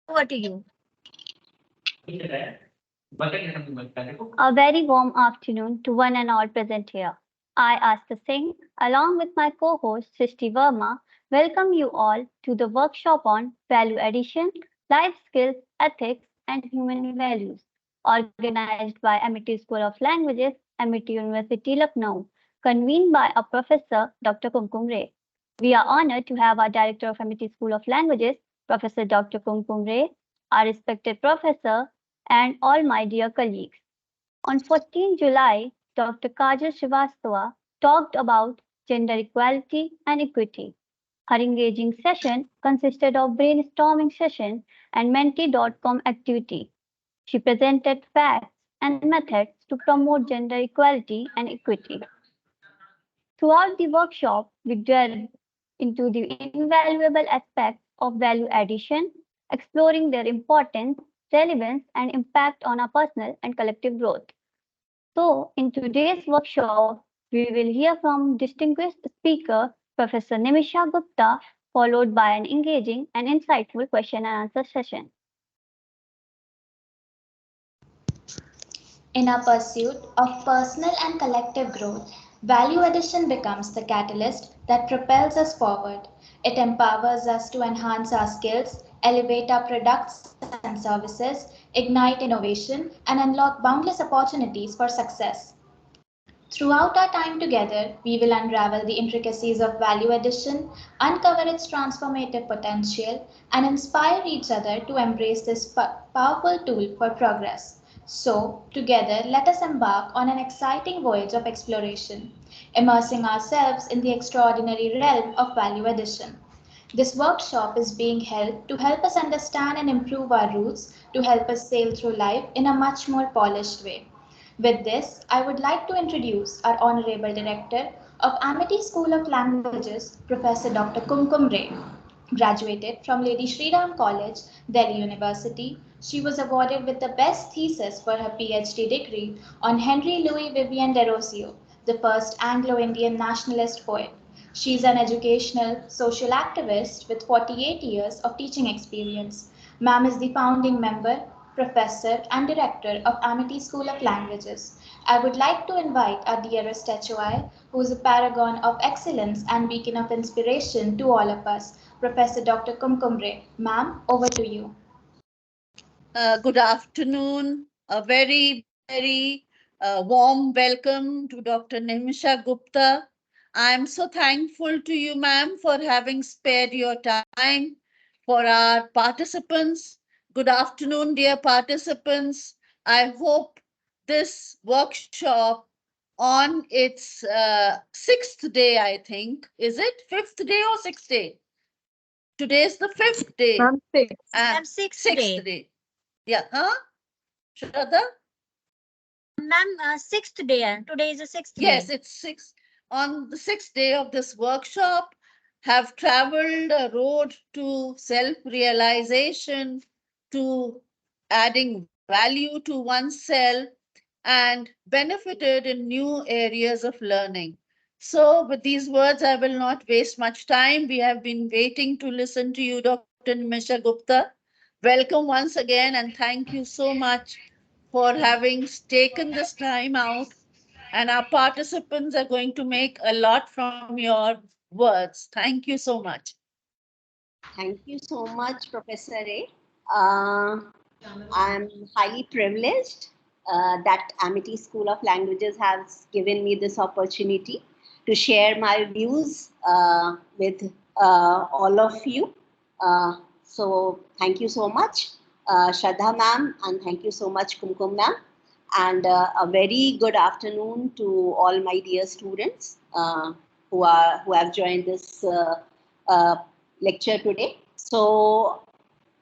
Over to you. A very warm afternoon to one and all present here. I, Asta Singh, along with my co-host Srishti Verma, welcome you all to the workshop on value addition, life skills, ethics, and human values, organized by Amity School of Languages, Amity University, Lucknow, convened by our professor, Dr. Kumkum Ray. We are honored to have our director of Amity School of Languages, Professor Dr. Kumkum Ray, our respected professor, and all my dear colleagues. On 14 July, Dr. Kajal Srivastava talked about gender equality and equity. Her engaging session consisted of brainstorming session and Menti.com activity. She presented facts and methods to promote gender equality and equity. Throughout the workshop, we delved into the invaluable aspects of value addition, exploring their importance, relevance, and impact on our personal and collective growth. So, in today's workshop, we will hear from distinguished speaker Professor Nimisha Gupta, followed by an engaging and insightful question and answer session. In our pursuit of personal and collective growth, value addition becomes the catalyst that propels us forward. It empowers us to enhance our skills, elevate our products and services, ignite innovation, and unlock boundless opportunities for success. Throughout our time together, we will unravel the intricacies of value addition, uncover its transformative potential, and inspire each other to embrace this powerful tool for progress. So, together, let us embark on an exciting voyage of exploration, immersing ourselves in the extraordinary realm of value addition. This workshop is being held to help us understand and improve our roots, to help us sail through life in a much more polished way. With this, I would like to introduce our Honorable Director of Amity School of Languages, Professor Dr. Kumkum Ray. Graduated from Lady Shri Ram College, Delhi University, she was awarded with the best thesis for her PhD degree on Henry Louis Vivian Desrosiers, the first Anglo-Indian nationalist poet. She is an educational social activist with 48 years of teaching experience. Ma'am is the founding member, professor, and director of Amity School of Languages. I would like to invite our dearest HOI, who is a paragon of excellence and beacon of inspiration to all of us, Professor Dr. Kumkum Ray. Ma'am, over to you. Good afternoon. A very warm welcome to Dr. Nimisha Gupta. I am so thankful to you, ma'am, for having spared your time for our participants. Good afternoon, dear participants. I hope this workshop on its sixth day, I think. Is it fifth day or sixth day? Today is the fifth day. Sixth Sixth day. Yeah, huh? Shraddha? Ma'am, sixth day, and today is the sixth Yes, day. it's six. On the sixth day of this workshop, have traveled a road to self-realization, to adding value to oneself, and benefited in new areas of learning. So, with these words, I will not waste much time. We have been waiting to listen to you, Dr. Nimisha Gupta. Welcome once again, and thank you so much for having taken this time out. And our participants are going to make a lot from your words. Thank you so much. Thank you so much, Professor Ray. I'm highly privileged that Amity School of Languages has given me this opportunity to share my views with all of you. So thank you so much, Shraddha ma'am, and thank you so much, Kumkum ma'am. And a very good afternoon to all my dear students who have joined this lecture today. So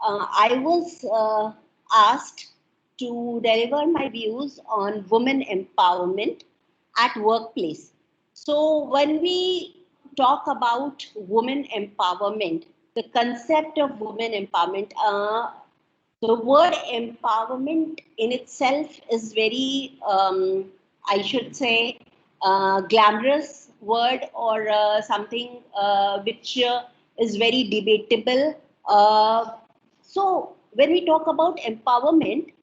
I was asked to deliver my views on women empowerment at workplace. So when we talk about women empowerment, the concept of women empowerment, the word empowerment in itself is very, I should say, glamorous word or something which is very debatable. So when we talk about empowerment,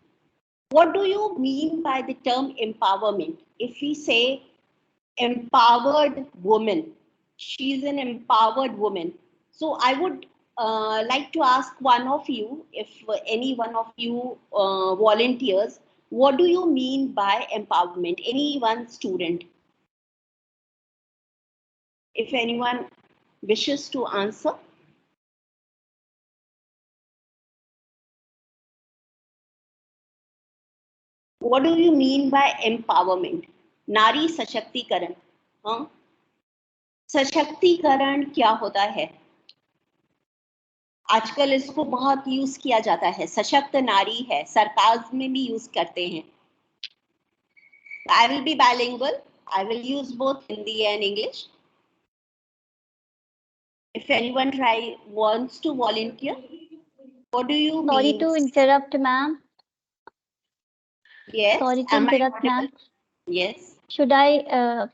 what do you mean by the term empowerment? If we say empowered woman, she's an empowered woman. So I would like to ask one of you, if any one of you volunteers, what do you mean by empowerment? Any one student? If anyone wishes to answer. What do you mean by empowerment? नारी सशक्तिकरण. हाँ, सशक्तिकरण क्या होता है? आजकल इसको बहुत यूज किया जाता है. सशक्त नारी है, सरकार्ज्म में भी यूज करते हैं. I will be bilingual. I will use both Hindi and English. If anyone wants to volunteer, what do you Sorry mean? to interrupt, ma'am. Yes. Sorry to Am I interrupt, ma'am. audible? Yes. Should I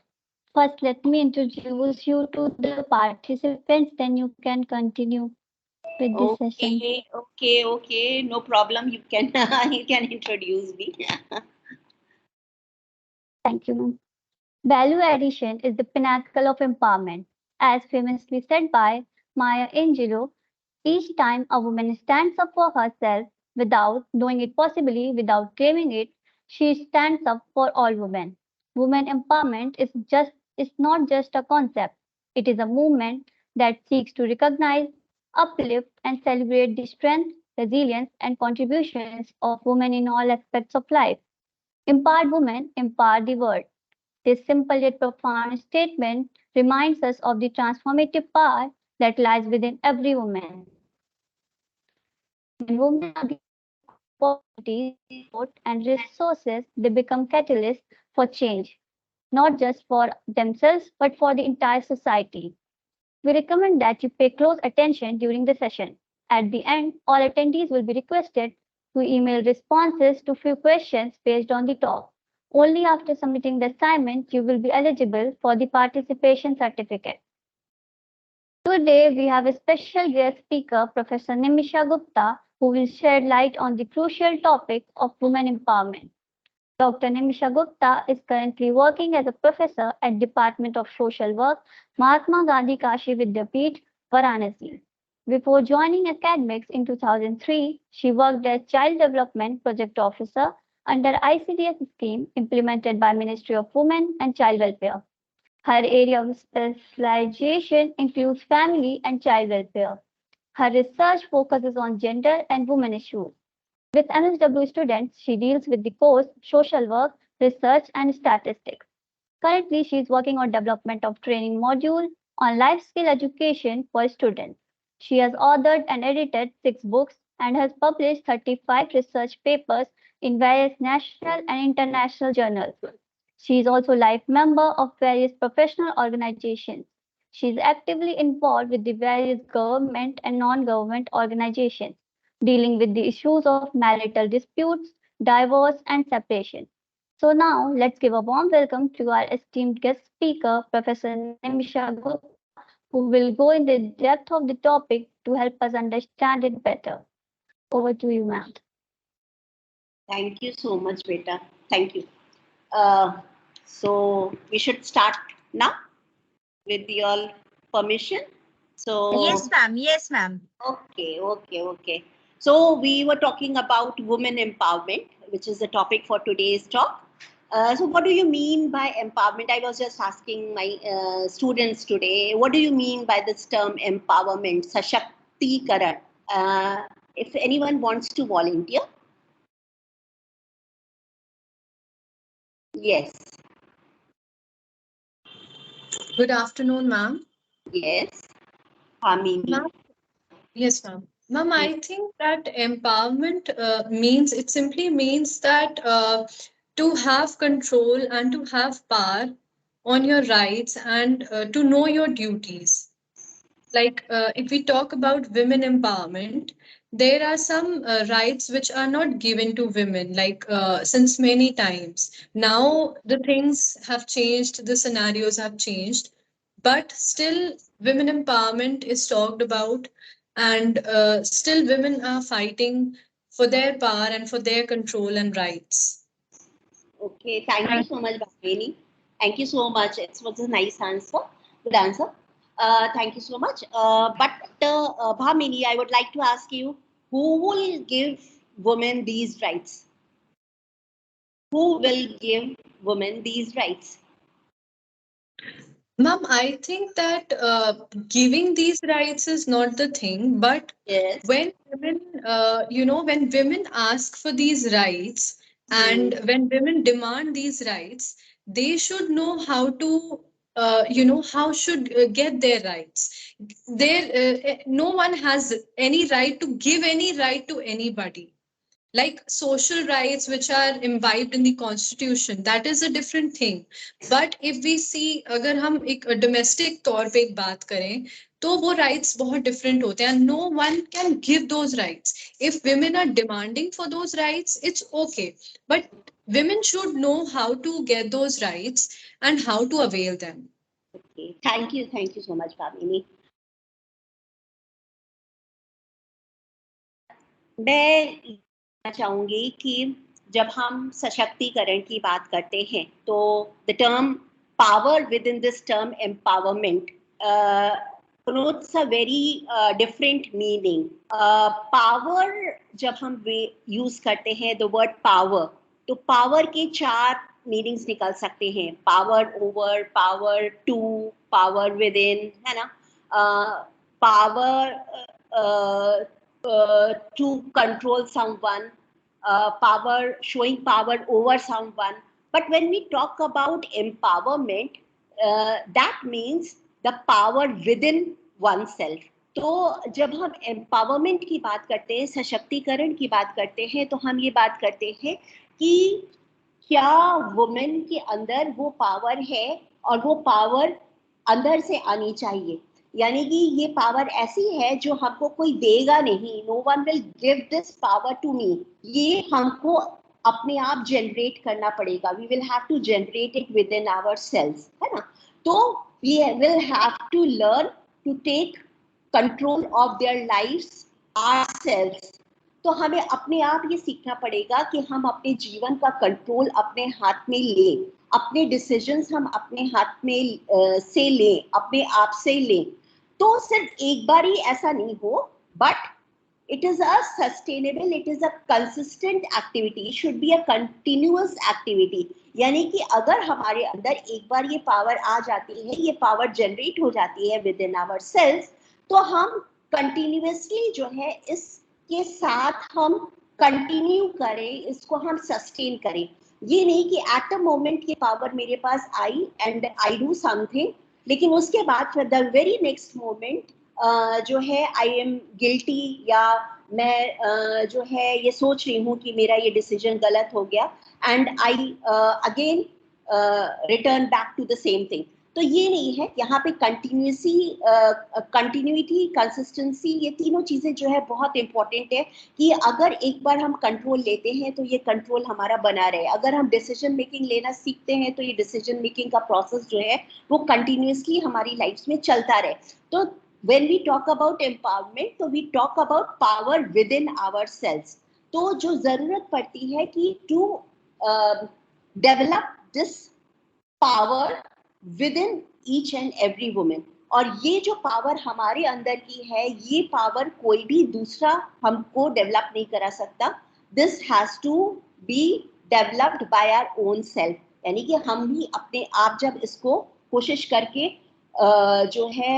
first let me introduce you to the participants, then you can continue with this session. Okay. No problem. You can you can introduce me. Thank you, ma'am. Value addition is the pinnacle of empowerment. As famously said by Maya Angelou, each time a woman stands up for herself without knowing it possibly, without claiming it, she stands up for all women. Women empowerment is not just a concept. It is a movement that seeks to recognize, uplift, and celebrate the strength, resilience, and contributions of women in all aspects of life. Empowered women empower the world. This simple yet profound statement reminds us of the transformative power that lies within every woman. When women are given opportunities, support, and resources, they become catalysts for change, not just for themselves, but for the entire society. We recommend that you pay close attention during the session. At the end, all attendees will be requested to email responses to few questions based on the talk. Only after submitting the assignment you will be eligible for the participation certificate. Today we have a special guest speaker, Professor Nimisha Gupta, who will shed light on the crucial topic of women empowerment. Dr. Nimisha Gupta is currently working as a professor at Department of Social Work, Mahatma Gandhi Kashi Vidyapeeth, Varanasi. Before joining academics in 2003, she worked as Child Development Project Officer under ICDS scheme implemented by Ministry of Women and Child Welfare. Her area of specialization includes family and child welfare. Her research focuses on gender and women issues. With MSW students, she deals with the course Social Work, Research and Statistics. Currently, she is working on development of training module on life skill education for students. She has authored and edited 6 books and has published 35 research papers in various national and international journals. She is also life member of various professional organizations. She is actively involved with the various government and non-government organizations dealing with the issues of marital disputes, divorce, and separation. So now let's give a warm welcome to our esteemed guest speaker, Professor Nimisha Gupta, who will go in the depth of the topic to help us understand it better. Over to you, ma'am. Thank you so much, beta. Thank you. So we should start now with your permission. So Yes, ma'am. Yes, ma'am. Okay. So we were talking about women empowerment, which is the topic for today's talk. So what do you mean by empowerment? I was just asking my students today, what do you mean by this term empowerment, sashakti-karan? If anyone wants to volunteer. Yes. Good afternoon, ma'am. Yes. Hamini. Ma'am, yes, ma'am. Ma'am, I think that empowerment it simply means that to have control and to have power on your rights and to know your duties. Like if we talk about women empowerment, there are some rights which are not given to women, like since many times. Now the things have changed, the scenarios have changed, but still women empowerment is talked about, and still women are fighting for their power and for their control and rights. Okay, thank you so much, Bhavini. Thank you so much. It was a nice answer. Good answer. Thank you so much. Bhavini, I would like to ask you, who will give women these rights? Who will give women these rights? Ma'am, I think that giving these rights is not the thing, but Yes. when women, when women ask for these rights and when women demand these rights, they should know how to, how should get their rights. No one has any right to give any right to anybody. Like social rights which are imbibed in the constitution, that is a different thing. But if we see, अगर हम एक domestic तौर पे एक बात करें, तो वो rights बहुत different होते हैं, and no one can give those rights. If women are demanding for those rights, it's okay, but women should know how to get those rights and how to avail them. Okay, thank you so much, Bhavini. मैं चाहूंगी कि जब हम सशक्तिकरण की बात करते हैं तो the term power with in this term empowerment connotes a very different meaning. Power जब हम यूज करते हैं द वर्ड पावर, तो पावर के 4 मीनिंग्स निकल सकते हैं. Power over, power to, power within, है ना. Power to control someone, power, showing power over someone. But when we talk about empowerment, that means the power within oneself. तो जब हम empowerment की बात करते हैं, सशक्तिकरण की बात करते हैं, तो हम ये बात करते हैं कि क्या वुमेन के अंदर वो पावर है और वो पावर अंदर से आनी चाहिए. यानी कि ये पावर ऐसी है जो हमको कोई देगा नहीं. No one will give this power to me. ये हमको अपने आप जनरेट करना पड़ेगा. We will have to generate it within ourselves, है ना. तो we will have to learn to take control of their lives ourselves. तो हमें अपने आप ये सीखना पड़ेगा कि हम अपने जीवन का कंट्रोल अपने हाथ में लें. अपने डिसीजंस हम अपने हाथ में से लें, अपने आप से लें. तो सिर्फ एक बार ही ऐसा नहीं हो, but it is a sustainable, it is a consistent activity, it should be a continuous activity. यानी कि अगर हमारे अंदर एक बार ये पावर आ जाती है, ये पावर जनरेट हो जाती है विद इन आवर सेल्फ, तो हम कंटिन्यूअसली जो है इसके साथ हम कंटिन्यू करें, इसको हम सस्टेन करें. ये नहीं कि एट अ मोमेंट ये पावर मेरे पास आई एंड आई डू समथिंग, लेकिन उसके बाद फिर द वेरी नेक्स्ट मोमेंट जो है आई एम गिल्टी, या मैं जो है ये सोच रही हूँ कि मेरा ये डिसीजन गलत हो गया, and I again return back to the same thing. तो ये नहीं है. यहाँ पे कंटिन्यूटी, कंसिस्टेंसी, ये तीनों चीजें जो है बहुत इंपॉर्टेंट है कि अगर एक बार हम कंट्रोल लेते हैं तो ये कंट्रोल हमारा बना रहे. अगर हम डिसीजन मेकिंग लेना सीखते हैं तो ये डिसीजन मेकिंग का प्रोसेस जो है वो कंटिन्यूअसली हमारी लाइफ में चलता रहे. तो when we talk about empowerment, तो we talk about power within ourselves. तो जो जरूरत पड़ती है कि to develop this power within each and every woman. और ये जो पावर हमारे अंदर की है, ये पावर कोई भी दूसरा हमको डेवलप नहीं करा सकता. This has to be developed by our own self. यानी कि हम भी अपने आप जब इसको कोशिश करके जो है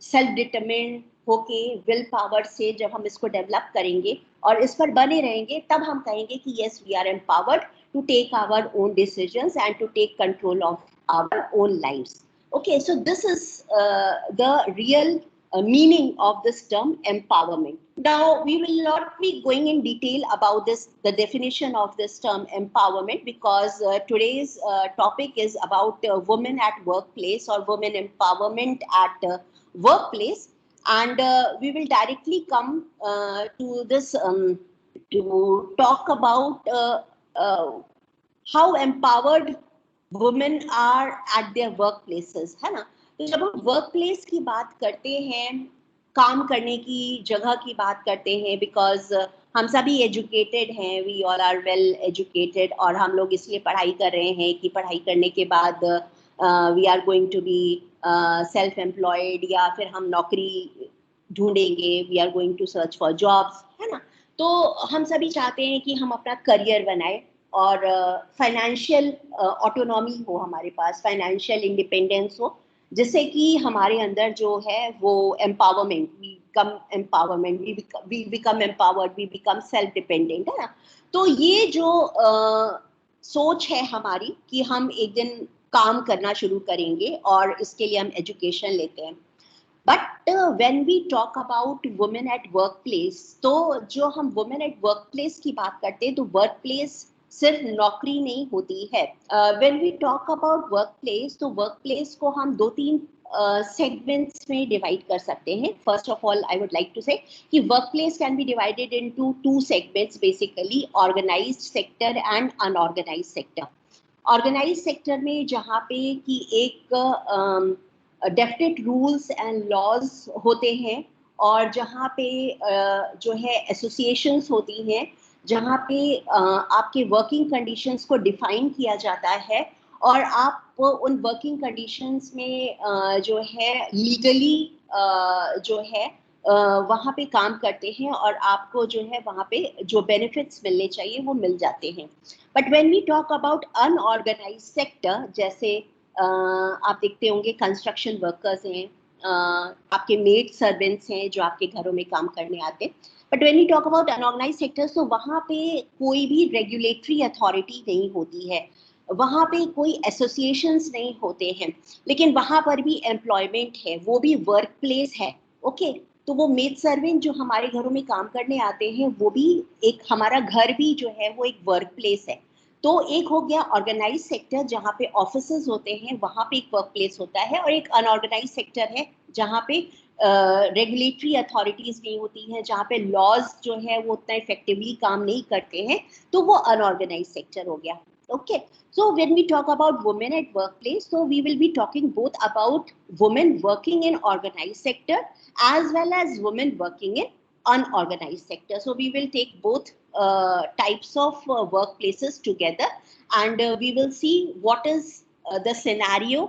सेल्फ डिटरमिन्ड होके विल पावर से जब हम इसको डेवलप करेंगे और इस पर बने रहेंगे, तब हम कहेंगे कि yes, we are empowered to take our own decisions and to take control of our own lives. Okay, so this is the real meaning of this term empowerment. Now, we will not be going in detail about this, the definition of this term empowerment, because today's topic is about women at workplace or women empowerment at workplace, and we will directly come to this to talk about how empowered women are at their workplaces, है ना. तो जब हम work place की बात करते हैं, काम करने की जगह की बात करते हैं, बिकॉज हम सभी एजुकेटेड हैं, we all are well educated, और हम लोग इसलिए पढ़ाई कर रहे हैं कि पढ़ाई करने के बाद we are going to be self employed, या फिर हम नौकरी ढूंढेंगे, we are going to search for jobs, है ना। तो हम सभी चाहते हैं कि हम अपना करियर बनाए और फाइनेंशियल ऑटोनॉमी हो हमारे पास, फाइनेंशियल इंडिपेंडेंस हो, जिससे कि हमारे अंदर जो है वो empowerment, we become empowered, we become self dependent, है ना। तो ये जो सोच है हमारी कि हम एक दिन काम करना शुरू करेंगे और इसके लिए हम एजुकेशन लेते हैं। But when we talk about women at work place, तो जो हम वुमेन एट वर्क प्लेस की बात करते हैं, तो वर्क प्लेस सिर्फ नौकरी नहीं होती है। When we talk about work place, तो वर्क प्लेस को हम 2-3 सेगमेंट्स में डिवाइड कर सकते हैं। First of all I would like to say कि work place can be divided into 2 segments basically, organised sector and unorganised sector. Organised sector में जहाँ पे कि एक डेफिनेट रूल्स एंड लॉज होते हैं, और जहाँ पे जो है एसोसिएशंस होती हैं, जहाँ पे आपके वर्किंग कंडीशंस को डिफाइन किया जाता है, और आप उन वर्किंग कंडीशंस में जो है लीगली जो है वहाँ पे काम करते हैं, और आपको जो है वहाँ पे जो बेनिफिट्स मिलने चाहिए वो मिल जाते हैं। But when we talk about unorganised sector, जैसे आप देखते होंगे कंस्ट्रक्शन वर्कर्स हैं, आपके मेड सर्वेंट्स हैं जो आपके घरों में काम करने आते हैं। But when we talk about unorganised sectors, तो वहाँ पे कोई भी रेगुलेटरी अथॉरिटी नहीं होती है, वहाँ पे कोई एसोसिएशंस नहीं होते हैं, लेकिन वहाँ पर भी एम्प्लॉयमेंट है, वो भी वर्क प्लेस है। ओके, तो वो मेड सर्वेंट जो हमारे घरों में काम करने आते हैं, वो भी एक, हमारा घर भी जो है वो एक वर्क प्लेस है। तो एक हो गया ऑर्गेनाइज सेक्टर, जहाँ पे ऑफिसेज होते हैं, वहाँ पे एक वर्क प्लेस होता है, और एक अनऑर्गेनाइज सेक्टर है जहाँ पे रेगुलेटरी अथॉरिटीज नहीं होती हैं, जहाँ पे लॉज जो है वो उतना इफेक्टिवली काम नहीं करते हैं, तो वो अनऑर्गेनाइज सेक्टर हो गया। Okay, so when we talk about women at workplace, so we will be talking both about women working in organized sector as well as women working in unorganized sector. So we will take both types of workplaces together, and we will see what is the scenario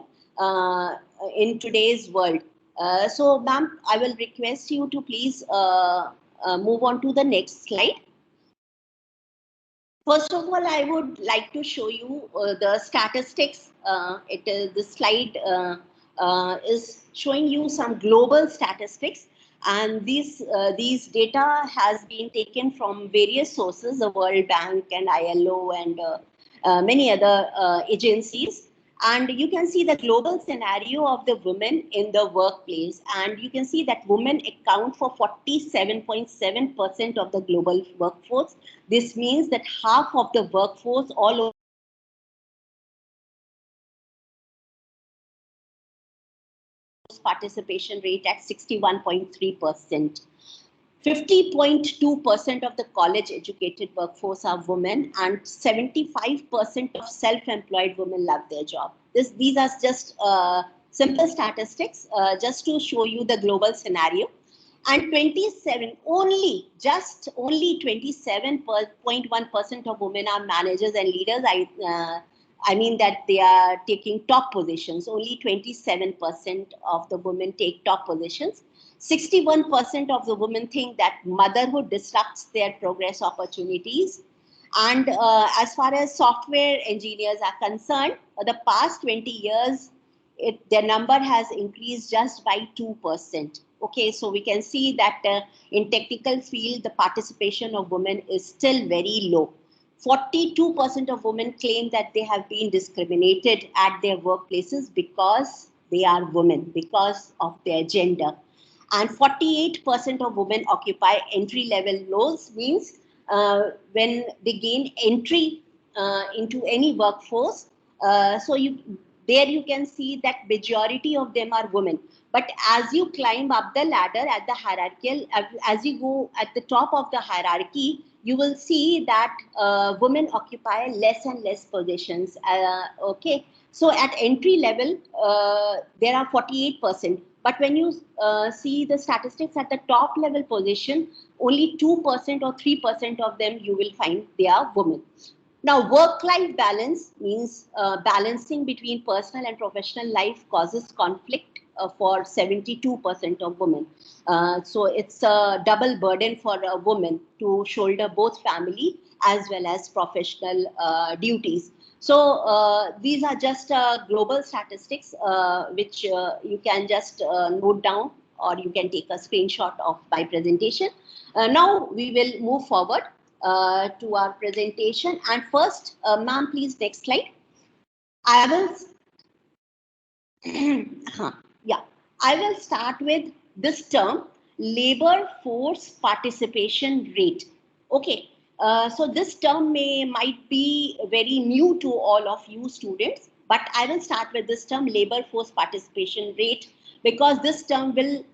in today's world. So ma'am, I will request you to please move on to the next slide. First of all, I would like to show you the statistics. This slide is showing you some global statistics, and these data has been taken from various sources, the World Bank and ILO and many other agencies. And you can see the global scenario of the women in the workplace, and you can see that women account for 47.7% of the global workforce. This means that half of the workforce all over participation rate at 61.3%. 50.2% of the college educated workforce are women, and 75% of self-employed women love their job. These are just simple statistics just to show you the global scenario. And only 27.1% of women are managers and leaders. I mean that they are taking top positions. Only 27% of the women take top positions. 61% of the women think that motherhood disrupts their progress opportunities. And as far as software engineers are concerned, for the past 20 years, their number has increased just by 2%. Okay, so we can see that in technical field, the participation of women is still very low. 42% of women claim that they have been discriminated at their workplaces because they are women, because of their gender. And 48% of women occupy entry-level roles, means when they gain entry into any workforce, so there you can see that majority of them are women. But as you climb up the ladder at the hierarchical, as you go at the top of the hierarchy, you will see that women occupy less and less positions. Okay, so at entry level, there are 48%. But when you see the statistics at the top level position, only 2% or 3% of them you will find they are women. Now, work-life balance means balancing between personal and professional life causes conflict for 72% of women. So it's a double burden for a woman to shoulder both family as well as professional duties. So these are just global statistics which you can just note down, or you can take a screenshot of my presentation. Now we will move forward to our presentation. And first, ma'am, please, next slide. I will, yeah, I will start with this term, labor force participation rate. Okay, so this term might be very new to all of you students, but I will start with this term, labor force participation rate, because this term will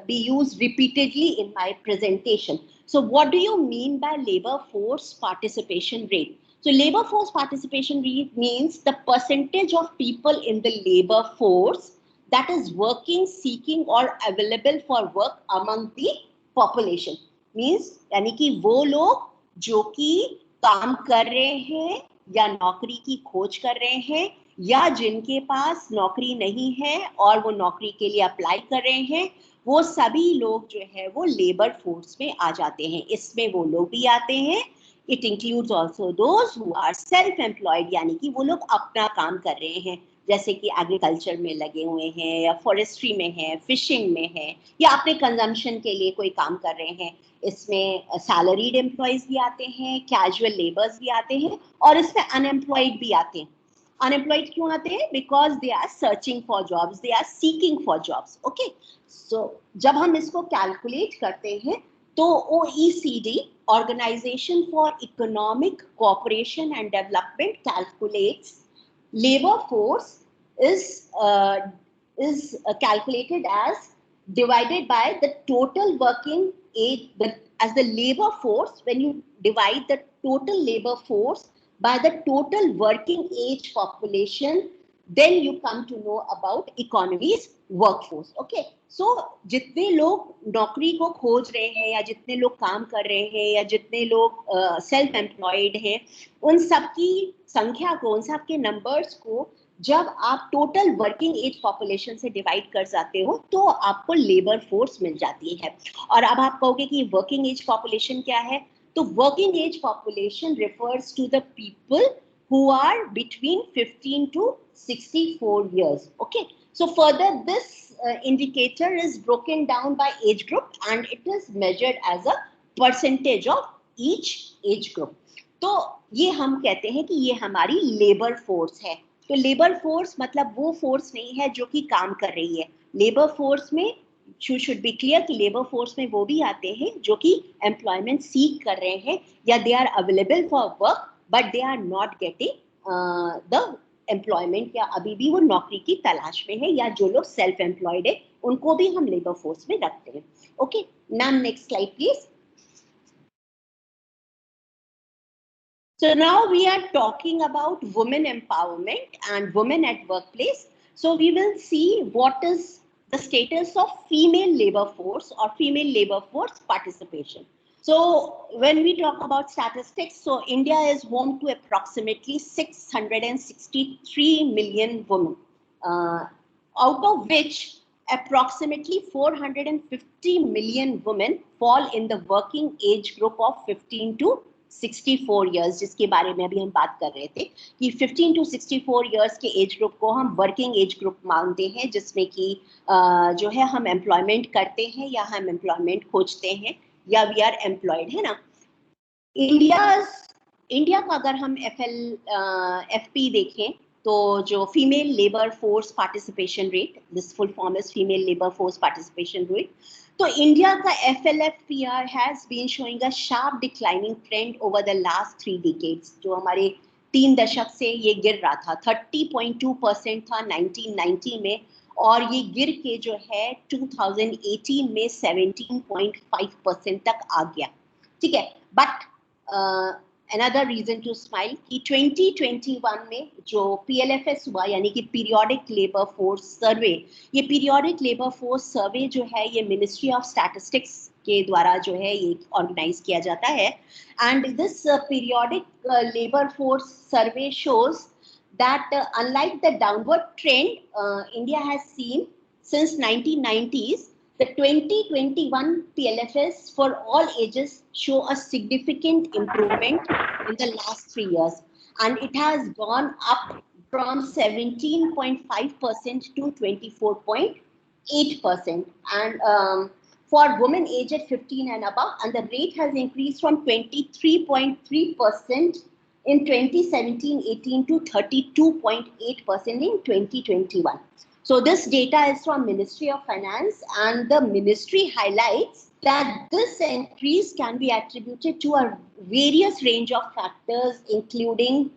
be used repeatedly in my presentation. So what do you mean by labor force participation rate? So labor force participation rate means the percentage of people in the labor force that is working, seeking or available for work among the population. Means यानी कि वो लोग जो कि काम कर रहे हैं या नौकरी की खोज कर रहे हैं या जिनके पास नौकरी नहीं है और वो नौकरी के लिए अप्लाई कर रहे हैं, वो सभी लोग जो है वो लेबर फोर्स में आ जाते हैं. इसमें वो लोग भी आते हैं. It includes also those who are self-employed, यानी कि वो लोग अपना काम कर रहे हैं, जैसे कि एग्रीकल्चर में लगे हुए हैं या फॉरेस्ट्री में है, फिशिंग में है, या अपने कंजम्पशन के लिए कोई काम कर रहे हैं. इसमें सैलरीड एम्प्लॉयज भी आते हैं, कैजुअल लेबर्स भी आते हैं, और इसमें अनएम्प्लॉयड भी आते हैं. अनएम्प्लॉयड क्यों आते हैं? Because they are searching for jobs, they are seeking for jobs. Okay, so जब हम इसको कैलकुलेट करते हैं तो OECD, Organization for Economic Cooperation and Development, calculates labor force is calculated as divided by the total working age. As the labor force, when you divide the total labor force by the total working age population, then you come to know about economy's workforce. Okay, so जितने लोग नौकरी को खोज रहे हैं या जितने लोग काम कर रहे हैं या जितने लोग सेल्फ एम्प्लॉयड हैं, उन सब की संख्या को, उन सब के नंबर्स को जब आप टोटल वर्किंग एज पॉपुलेशन से डिवाइड कर जाते हो तो आपको लेबर फोर्स मिल जाती है. और अब आप कहोगे कि वर्किंग एज पॉपुलेशन क्या है? तो working age population refers to the people who are between 15 to 64 years. Okay, so further this indicator is broken down by age group and it is measured as a percentage of each age group. तो ये हम कहते हैं कि ये हमारी labour force है. तो लेबर फोर्स मतलब वो फोर्स नहीं है जो कि काम कर रही है. लेबर फोर्स में should be clear कि लेबर फोर्स में वो भी आते हैं जो कि एम्प्लॉयमेंट सीक कर रहे हैं या they are available for work but they are not getting the employment, या अभी भी वो नौकरी की तलाश में है, या जो लोग सेल्फ एम्प्लॉयड है उनको भी हम लेबर फोर्स में रखते हैं. Okay ma'am, next slide please. So now we are talking about women empowerment and women at workplace. So we will see what is the status of female labor force or female labor force participation. So when we talk about statistics, so India is home to approximately 663 million women, out of which approximately 450 million women fall in the working age group of 15 to 64 years, जिसके बारे में अभी हम बात कर रहे थे कि 15 to 64 years के एज ग्रुप को हम वर्किंग एज ग्रुप मानते हैं, जिसमें कि जो है हम एम्प्लॉयमेंट करते हैं या हम एम्प्लॉयमेंट खोजते हैं या वी आर एम्प्लॉयड, है ना. इंडिया का अगर हम FP देखें तो जो female labour force participation rate, this full form is female labour force participation rate, तो इंडिया का FLFPR has been showing a sharp declining trend over the last 3 decades. जो हमारे 3 दशक से ये गिर रहा था. 30.2% था 1990 में और ये गिर के जो है 2018 में 17.5% तक आ गया. ठीक है, but another reason to smile कि 2021 में जो PLFS हुआ यानी कि पीरियोडिक लेबर फोर्स सर्वे, ये पीरियोडिक लेबर फोर्स सर्वे जो है ये मिनिस्ट्री ऑफ स्टैटिस्टिक्स के द्वारा जो है ये ऑर्गेनाइज किया जाता है. And this periodic labour force survey shows that unlike the downward trend India has seen since 1990s, the 2021 PLFS for all ages show a significant improvement in the last 3 years, and it has gone up from 17.5% to 24.8%, and for women aged 15 and above, and the rate has increased from 23.3% in 2017-18 to 32.8% in 2021. So this data is from Ministry of Finance, and the ministry highlights that this increase can be attributed to a various range of factors, including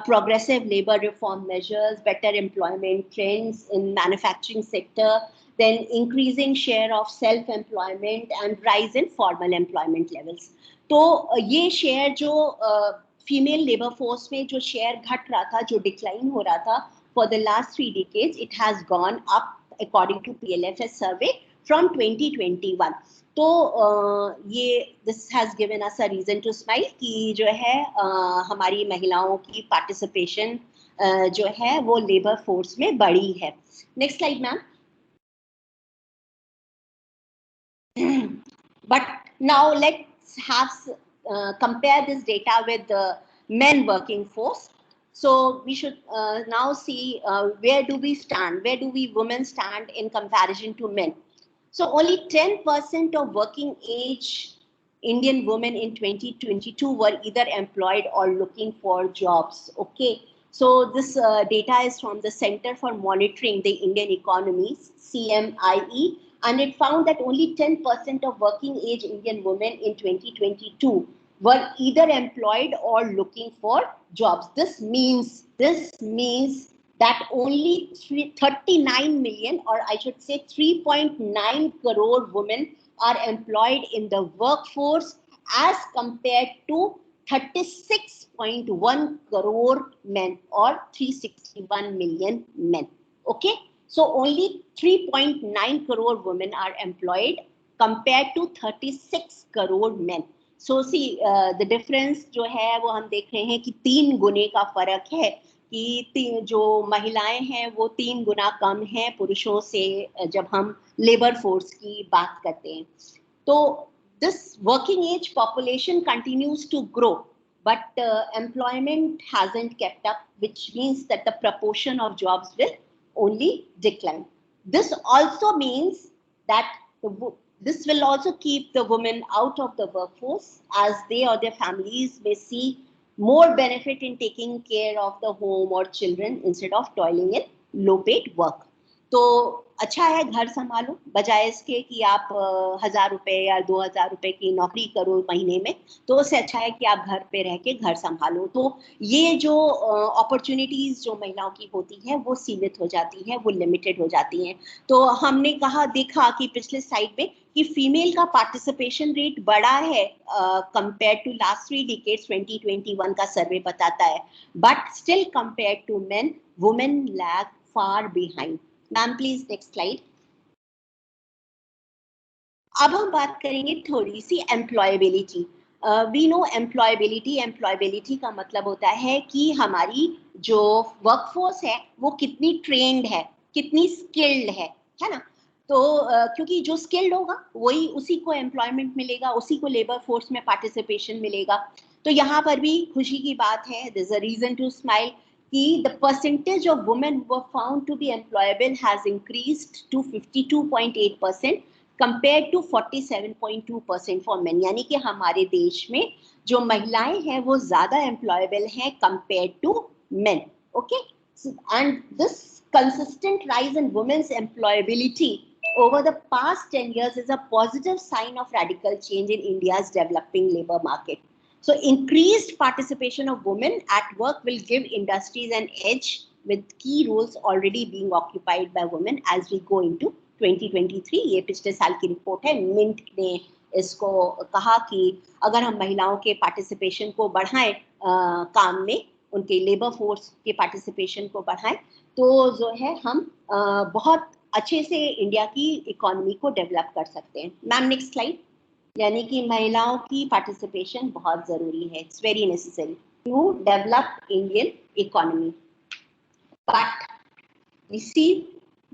progressive labor reform measures, better employment trends in manufacturing sector, then increasing share of self-employment and rise in formal employment levels. तो ये share जो female labour force में जो share घट रहा था, जो decline हो रहा था for the last 3 decades, it has gone up according to PLFS survey from 2021. तो ये this has given us a reason to smile कि जो है हमारी महिलाओं की पार्टिसिपेशन जो है वो लेबर फोर्स में बढ़ी है. Next slide ma'am. But now let's have compare this data with the men working force. So we should now see where do we stand, where do we women stand in comparison to men. So only 10% of working age Indian women in 2022 were either employed or looking for jobs. Okay, so this data is from the Center for Monitoring the Indian Economies, CMIE, and it found that only 10% of working age Indian women in 2022 were either employed or looking for jobs. This means that only 39 million, or I should say 3.9 crore women are employed in the workforce as compared to 36.1 crore men, or 361 million men. Okay, so only 3.9 crore women are employed compared to 36 crore men. So see the difference जो है वो हम देख रहे हैं कि 3 गुने का फर्क है कि जो महिलाएं हैं वो 3 गुना कम हैं पुरुषों से जब हम लेबर फोर्स की बात करते हैं. तो this working age population continues to grow, but employment hasn't kept up, which means that the proportion of jobs will only decline. This also means that this will also keep the women out of the workforce, as they or their families may see more benefit in taking care of the home or children instead of toiling in low paid work. तो अच्छा है घर संभालो बजाय इसके कि आप 1000 रुपए या 2000 रुपए की नौकरी करो महीने में, तो उससे अच्छा है कि आप घर पे रह के घर संभालो. तो ये जो अपॉर्चुनिटीज जो महिलाओं की होती हैं वो सीमित हो जाती हैं, वो लिमिटेड हो जाती हैं. तो हमने देखा कि पिछले साइड में कि फीमेल का पार्टिसिपेशन रेट बढ़ा है कंपेयर टू लास्ट 3 डिकेड्स. 2021 का सर्वे बताता है, but still compare to men women lag far behind. Ma'am please next slide. अब हम बात करेंगे थोड़ी सी एम्प्लॉयबिलिटी. वी नो एम्प्लॉयबिलिटी का मतलब होता है कि हमारी जो वर्कफोर्स है वो कितनी ट्रेंड है, कितनी स्किल्ड है ना. तो क्योंकि जो स्किल्ड होगा वही उसी को एम्प्लॉयमेंट मिलेगा, उसी को लेबर फोर्स में पार्टिसिपेशन मिलेगा. तो यहाँ पर भी खुशी की बात है, there is a reason to smile कि the percentage of women who were found to be employable has increased to 52.8% compared to 47.2% for men. यानी कि हमारे देश में जो महिलाएं हैं वो ज़्यादा employable हैं compared to men. Okay, and this consistent rise in women's employability over the past 10 years is a positive sign of radical change in India's developing labor market. So increased participation of women at work will give industries an edge, with key roles already being occupied by women as we go into 2023. ये पिछले साल की report है, mint ने इसको कहा कि अगर हम महिलाओं के पार्टिसिपेशन को बढ़ाएं काम में, उनके लेबर फोर्स के पार्टिसिपेशन को बढ़ाएं, तो जो है हम बहुत अच्छे से इंडिया की इकोनॉमी को डेवलप कर सकते हैं। Ma'am next slide. यानी कि महिलाओं की पार्टिसिपेशन बहुत जरूरी है, it's very necessary to develop Indian economy. But we see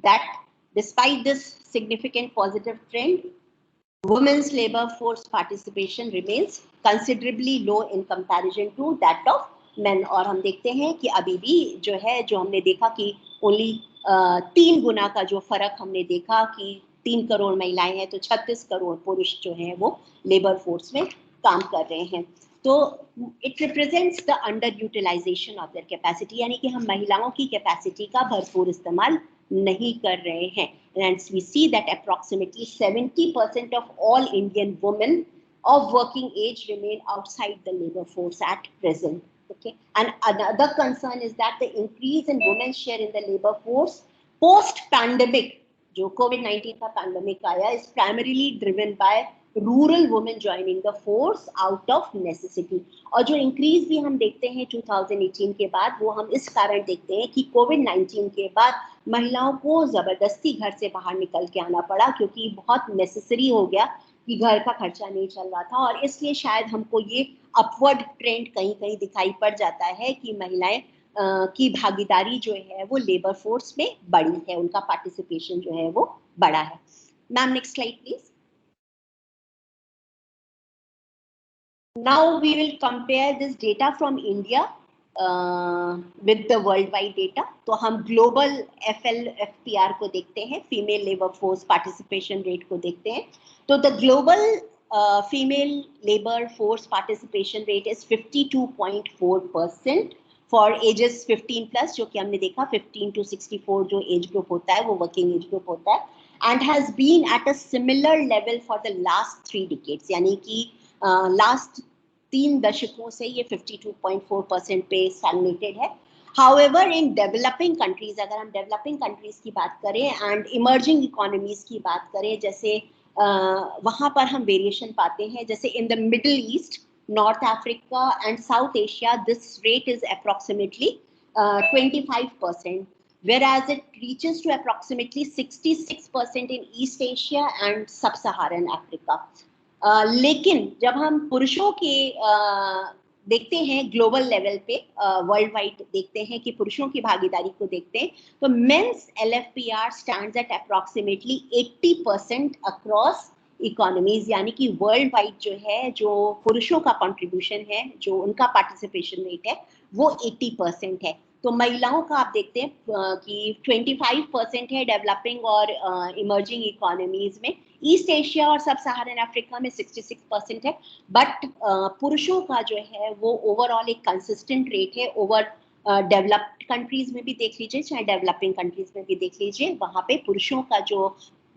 that despite this significant positive trend, women's labor force participation remains considerably low in comparison to that of men। और हम देखते हैं कि अभी भी जो है, जो हमने देखा कि ओनली 3 गुना का जो फर्क हमने देखा कि 3 करोड़ महिलाएं हैं तो 36 करोड़ पुरुष जो हैं वो लेबर फोर्स में काम कर रहे हैं। तो it represents the under utilisation of their capacity, यानी कि हम महिलाओं की कैपेसिटी का भरपूर इस्तेमाल नहीं कर रहे हैं। And we see that approximately 70% of all Indian women of working age remain outside the labor force at present. Okay, and another concern is that the increase in women's share in the labor force post-pandemic, जो COVID-19 का pandemic आया, is primarily driven by rural women joining the force out of necessity. और जो increase भी हम देखते हैं 2018 के बाद, वो हम इस कारण देखते हैं कि कोविड-19 के बाद महिलाओं को जबरदस्ती घर से बाहर निकल के आना पड़ा, क्योंकि बहुत नेसेसरी हो गया कि घर का खर्चा नहीं चल रहा था। और इसलिए शायद हमको ये अपवर्ड ट्रेंड कहीं कहीं दिखाई पड़ जाता है कि महिलाएं की भागीदारी जो है वो लेबर फोर्स में बढ़ी है, उनका पार्टिसिपेशन जो है वो बढ़ा है। Ma'am next slide please. Now we will compare this data from India with the worldwide data। तो हम global FLFPR को देखते हैं, female labor force participation rate को देखते हैं। तो the global female labor force participation rate is 52.4% for ages 15 plus, जो कि हमने देखा 15 to 64 जो age group होता है वो working age group होता है, and has been at a similar level for the last 3 decades। यानी कि लास्ट 3 दशकों से ये 52.4% पे स्टैग्नेटेड है। हाउएवर इन डेवलपिंग कंट्रीज, अगर हम डेवलपिंग कंट्रीज की बात करें एंड इमर्जिंग इकोनॉमीज की बात करें, जैसे वहाँ पर हम वेरिएशन पाते हैं। जैसे in the middle east, north Africa and south Asia, this rate is approximately 25%, whereas it reaches to approximately 66% in East Asia and Sub-Saharan Africa। लेकिन जब हम पुरुषों के देखते हैं ग्लोबल लेवल पे, वर्ल्ड वाइड देखते हैं कि पुरुषों की भागीदारी को देखते हैं, तो men's LFPR stands at approximately 80% across economies. यानी कि वर्ल्ड वाइड जो है, जो पुरुषों का कंट्रीब्यूशन है, जो उनका पार्टिसिपेशन रेट है, वो 80% है। तो महिलाओं का आप देखते हैं कि 25% है डेवलपिंग और इमर्जिंग इकोनॉमीज में, ईस्ट एशिया और सब सहारन अफ्रीका में 66% है। बट पुरुषों का जो है वो ओवरऑल एक कंसिस्टेंट रेट है। ओवर डेवलप्ड कंट्रीज में भी देख लीजिए, चाहे डेवलपिंग कंट्रीज में भी देख लीजिए, वहाँ पे पुरुषों का जो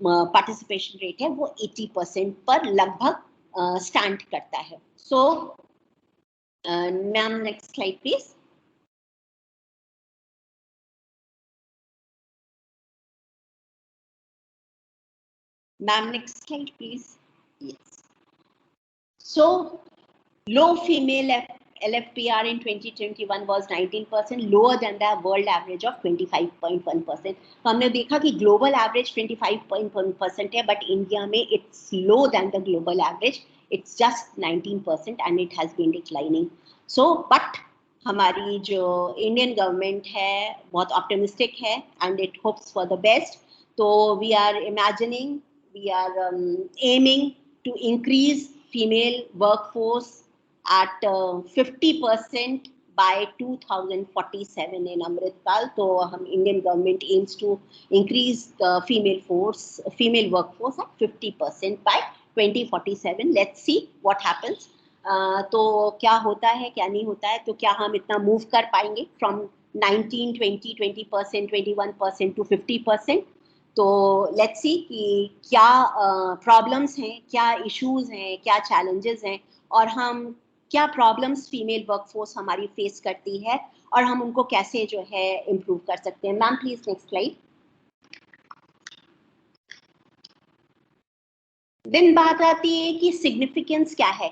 पार्टिसिपेशन रेट है वो 80% पर लगभग स्टैंड करता है। So ma'am next slide please. Ma'am, next slide, please. Yes. So, low female LFPR in 2021 was 19%, lower than the world average of 25.1%. तो हमने देखा कि global average 25.1% है, but India में it's lower than the global average. It's just 19% and it has been declining. So, but हमारी जो Indian government है बहुत optimistic है and it hopes for the best. तो we are imagining, we are aiming to increase female workforce at 50% by 2047 in Amritkal. तो हम Indian government aims to increase the female workforce at 50% by 2047. Let's see what happens. तो क्या होता है क्या नहीं होता है, तो क्या हम इतना मूव कर पाएंगे from 19, 20, 20%, 21% to 50%। तो लेट्स सी कि क्या प्रॉब्लम्स हैं, क्या इश्यूज हैं, क्या चैलेंजेस हैं, और हम क्या प्रॉब्लम्स फीमेल वर्कफोर्स हमारी फेस करती है और हम उनको कैसे जो है इम्प्रूव कर सकते हैं। Ma'am please next slide. Then बात आती है कि सिग्निफिकेंस क्या है,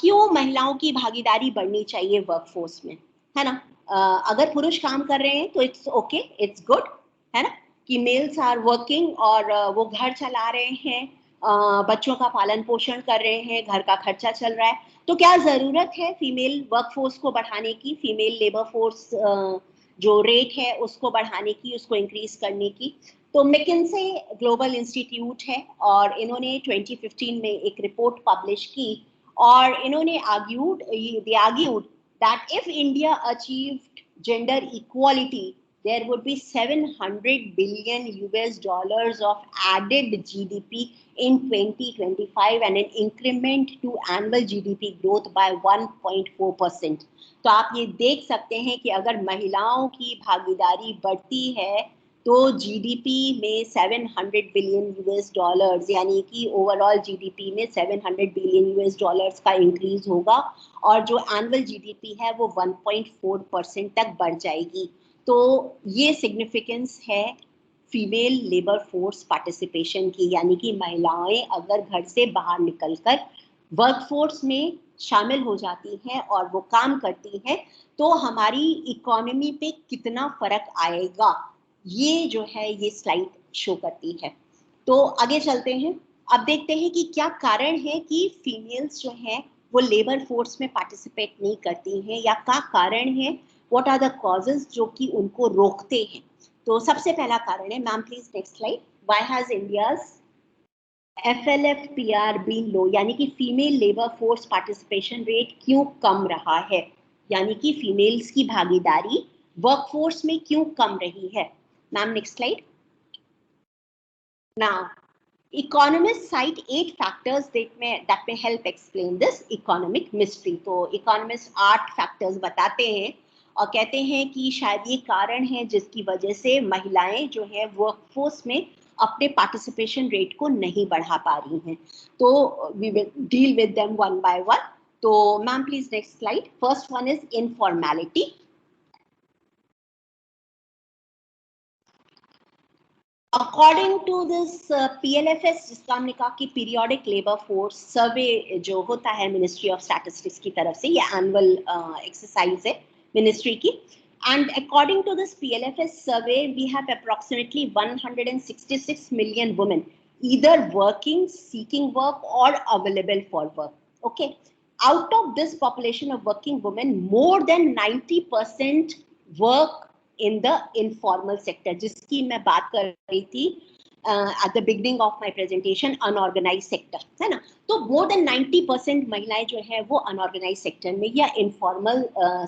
क्यों महिलाओं की भागीदारी बढ़नी चाहिए वर्कफोर्स में, है ना। अगर पुरुष काम कर रहे हैं तो इट्स ओके, इट्स गुड, है ना, कि मेल्स आर वर्किंग और वो घर चला रहे हैं, बच्चों का पालन पोषण कर रहे हैं, घर का खर्चा चल रहा है, तो क्या जरूरत है फीमेल वर्कफोर्स को बढ़ाने की, फीमेल लेबर फोर्स जो रेट है उसको बढ़ाने की, उसको इंक्रीज करने की। तो मैकिन्से ग्लोबल इंस्टीट्यूट है और इन्होंने 2015 में एक रिपोर्ट पब्लिश की और इन्होंने they argued that if India achieved gender equality, there would be $700 billion of added GDP in 2025 and an increment to annual GDP growth by 1.4%. तो आप ये देख सकते हैं कि अगर महिलाओं की भागीदारी बढ़ती है तो जीडीपी में $700 बिलियन यानी कि ओवरऑल जीडीपी में $700 बिलियन का इंक्रीज होगा और जो एनुअल जीडीपी है वो 1.4% तक बढ़ जाएगी। तो ये सिग्निफिकेंस है फीमेल लेबर फोर्स पार्टिसिपेशन की, यानी कि महिलाएं अगर घर से बाहर निकलकर वर्कफोर्स में शामिल हो जाती हैं और वो काम करती हैं तो हमारी इकोनॉमी पे कितना फर्क आएगा, ये जो है ये स्लाइड शो करती है। तो आगे चलते हैं, अब देखते हैं कि क्या कारण है कि फीमेल्स जो हैं वो लेबर फोर्स में पार्टिसिपेट नहीं करती हैं या क्या कारण है, व्हाट आर द कॉजेस जो कि उनको रोकते हैं। तो सबसे पहला कारण है, ma'am please next slide, why has India's FLFPR been low, यानी कि female labour force participation rate क्यों कम रहा है, यानी कि फीमेल्स की भागीदारी वर्कफोर्स में क्यों कम रही है। Ma'am next slide. Now economists cite 8 factors that may help explain this economic mystery. तो economists 8 factors बताते हैं और कहते हैं कि शायद ये कारण है जिसकी वजह से महिलाएं जो है वर्कफोर्स में अपने पार्टिसिपेशन रेट को नहीं बढ़ा पा रही हैं। तो we will deal with them one by one. तो ma'am please next slide. First one is informality. According to this PLFS, जिसका हमने कहा कि पीरियोडिक लेबर फोर्स सर्वे जो होता है मिनिस्ट्री ऑफ स्टैटिस्टिक्स की तरफ से, ये एनुअल एक्सरसाइज है मिनिस्ट्री की, and according to this PLFS survey we have approximately 166 million women either working, seeking work or available for work. Okay, out of this population of working women, more than 90% work in the informal sector, जिसकी मैं बात कर रही थी at the beginning of my presentation, unorganized sector, है ना। तो more than 90% महिलाएं जो है वो unorganized sector में या informal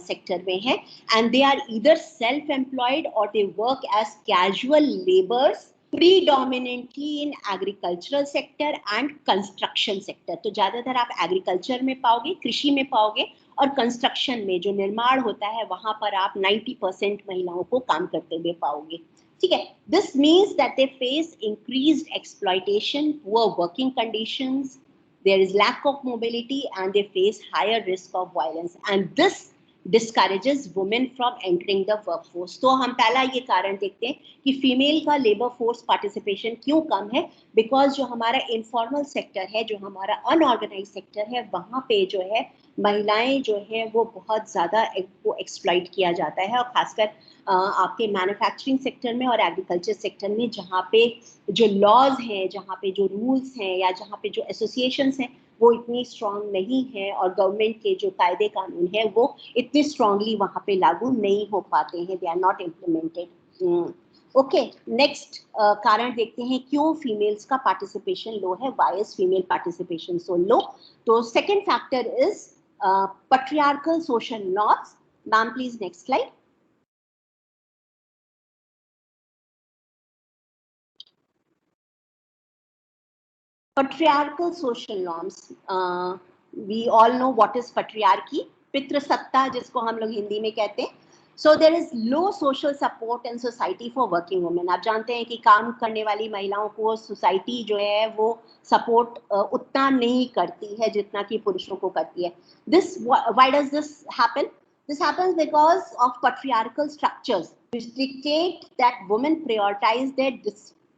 sector में है, and they are either self-employed or they work as casual laborers, predominantly in agricultural sector and construction sector. तो ज्यादातर आप agriculture में पाओगे, कृषि में पाओगे, और कंस्ट्रक्शन में जो निर्माण होता है वहां पर आप 90% महिलाओं को काम करते हुए पाओगे। ठीक है, this means that they face increased exploitation, poor working conditions, there is lack of mobility and they face higher risk of violence and this discourages women from entering the workforce. तो हम पहला ये कारण देखते हैं कि फीमेल का labour force participation क्यों कम है, बिकॉज जो हमारा इनफॉर्मल सेक्टर है, जो हमारा अनऑर्गेनाइज सेक्टर है, वहाँ पे जो है महिलाएं जो है वो बहुत ज़्यादा को एक्सप्लॉइट किया जाता है, और खासकर आपके मैन्युफैक्चरिंग सेक्टर में और एग्रीकल्चर सेक्टर में, जहाँ पे जो लॉज हैं, जहाँ पे जो रूल्स हैं या जहाँ पे जो एसोसिएशंस हैं वो इतनी स्ट्रांग नहीं है, और गवर्नमेंट के जो कायदे कानून है वो इतने स्ट्रांगली वहाँ पे लागू नहीं हो पाते हैं, they are not implemented. Okay, next कारण देखते हैं क्यों फीमेल्स का पार्टिसिपेशन लो है, why is female participation so low. तो second factor is patriarchal social norms. Ma'am, please next slide. Patriarchal social norms. We all know what is patriarchy. पितृसत्ता जिसको हम लोग हिंदी में कहते हैं। So there is low social support in society for working women. आप जानते हैं कि काम करने वाली महिलाओं को सोसाइटी जो है वो सपोर्ट उतना नहीं करती है जितना कि पुरुषों को करती है। Why does this happen? This happens because of patriarchal structures which dictate that women prioritize their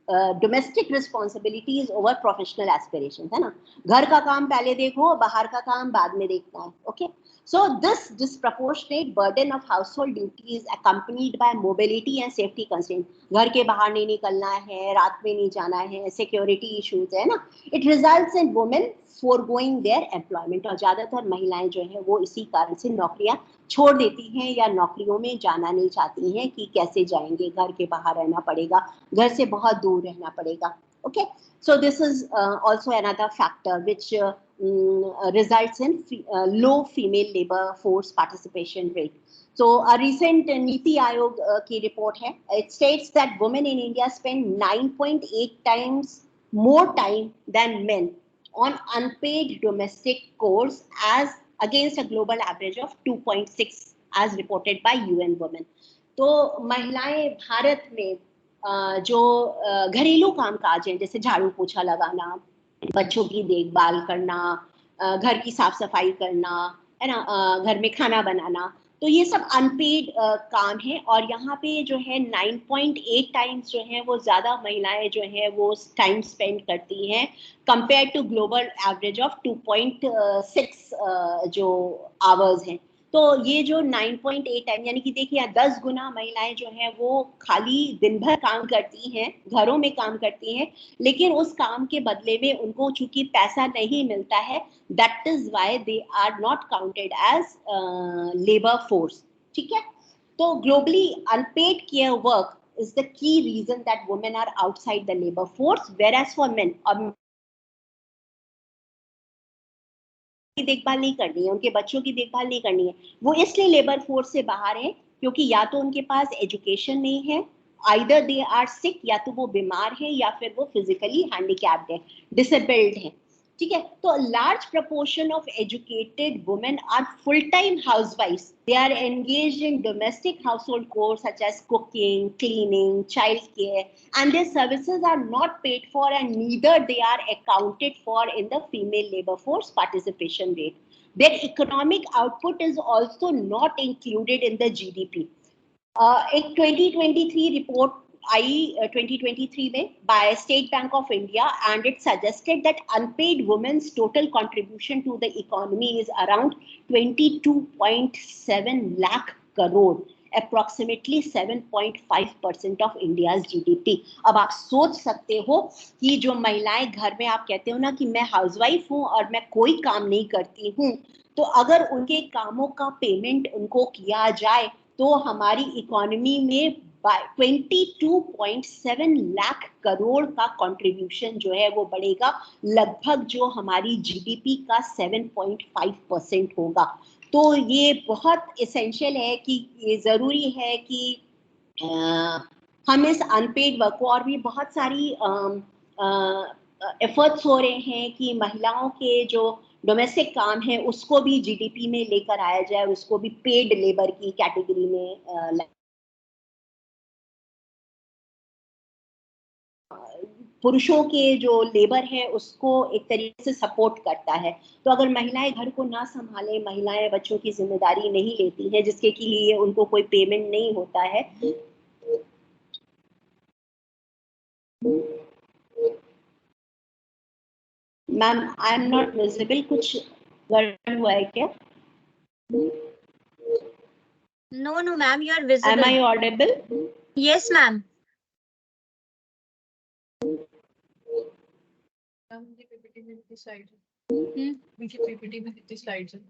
domestic responsibilities over professional aspiration, है ना. घर का काम पहले देखो, बाहर का काम बाद में देखना है. Okay, so this disproportionate burden of household duties accompanied by mobility and safety constraints, घर के बाहर नहीं निकलना है, रात में नहीं जाना है, सिक्योरिटी इश्यूज है ना, it results in women foregoing their employment, और ज्यादातर महिलाएं जो है वो इसी कारण से नौकरियां छोड़ देती हैं या नौकरियों में जाना नहीं चाहती हैं कि कैसे जाएंगे, घर के बाहर रहना पड़ेगा, घर से बहुत दूर रहना पड़ेगा. Okay, so this is also another factor which results in low female labor force participation rate. So a recent Niti Aayog की report है, it states that women in India spend 9.8 times more time than men on unpaid domestic chores as against a global average of 2.6 as reported by UN Women. तो महिलाएं भारत में जो घरेलू कामकाज हैं, जैसे झाड़ू पोछा लगाना, बच्चों की देखभाल करना, घर की साफ सफाई करना, है ना, घर में खाना बनाना, तो ये सब अनपेड काम है. और यहाँ पे जो है 9.8 टाइम्स जो है वो ज्यादा महिलाएं जो है वो टाइम स्पेंड करती हैं compare to global average of 2.6 जो आवर्स हैं. तो ये जो 9.8 टाइम, यानी कि देखिए 10 गुना महिलाएं जो हैं वो खाली दिन भर काम करती हैं, घरों में काम करती हैं, लेकिन उस काम के बदले में उनको चूंकि पैसा नहीं मिलता है, that is why they are not counted as labour force. ठीक है, तो globally unpaid care work is the key reason that women are outside the labour force, whereas for men, और की देखभाल नहीं करनी है, उनके बच्चों की देखभाल नहीं करनी है, वो इसलिए लेबर फोर्स से बाहर है क्योंकि या तो उनके पास एजुकेशन नहीं है, आइदर दे आर सिक, या तो वो बीमार है या फिर वो फिजिकली हैंडीकैप्ड है, डिसेबल्ड है. ठीक है, तो large proportion of educated women are full time हाउसवाइफ्स. They are engaged in domestic household chores such as cooking, cleaning, child care, and their services are not paid for and neither they are accounted for in the female labor force participation rate. Their economic output is also not included in the GDP. एक 2023 report आई 2023 में by State Bank of India, and it suggested that unpaid women's total contribution to the economy is around 22.7 lakh crore, approximately 7.5% of India's GDP. अब आप सोच सकते हो कि जो महिलाएं घर में, आप कहते हो ना कि मैं हाउसवाइफ हूँ और मैं कोई काम नहीं करती हूँ, तो अगर उनके कामों का पेमेंट उनको किया जाए तो हमारी इकोनॉमी में 22.7 लाख करोड़ का कंट्रीब्यूशन जो है वो बढ़ेगा, लगभग जो हमारी जीडीपी का 7.5% होगा. तो ये बहुत एसेंशियल है कि ये ज़रूरी है कि हम इस अनपेड वर्क को, और भी बहुत सारी एफर्ट्स हो रहे हैं कि महिलाओं के जो डोमेस्टिक काम है उसको भी जीडीपी में लेकर आया जाए, उसको भी पेड लेबर की कैटेगरी में पुरुषों के जो लेबर है उसको एक तरीके से सपोर्ट करता है. तो अगर महिलाएं घर को ना संभालें, महिलाएं बच्चों की जिम्मेदारी नहीं लेती हैं, जिसके लिए उनको कोई पेमेंट नहीं होता है, ma'am I am not visible, कुछ गड़बड़ हुआ है क्या? No, no, ma'am, you are visible. Am I audible? Yes, ma'am. PPT में कितनी slides हैं? PPT में कितनी slides हैं?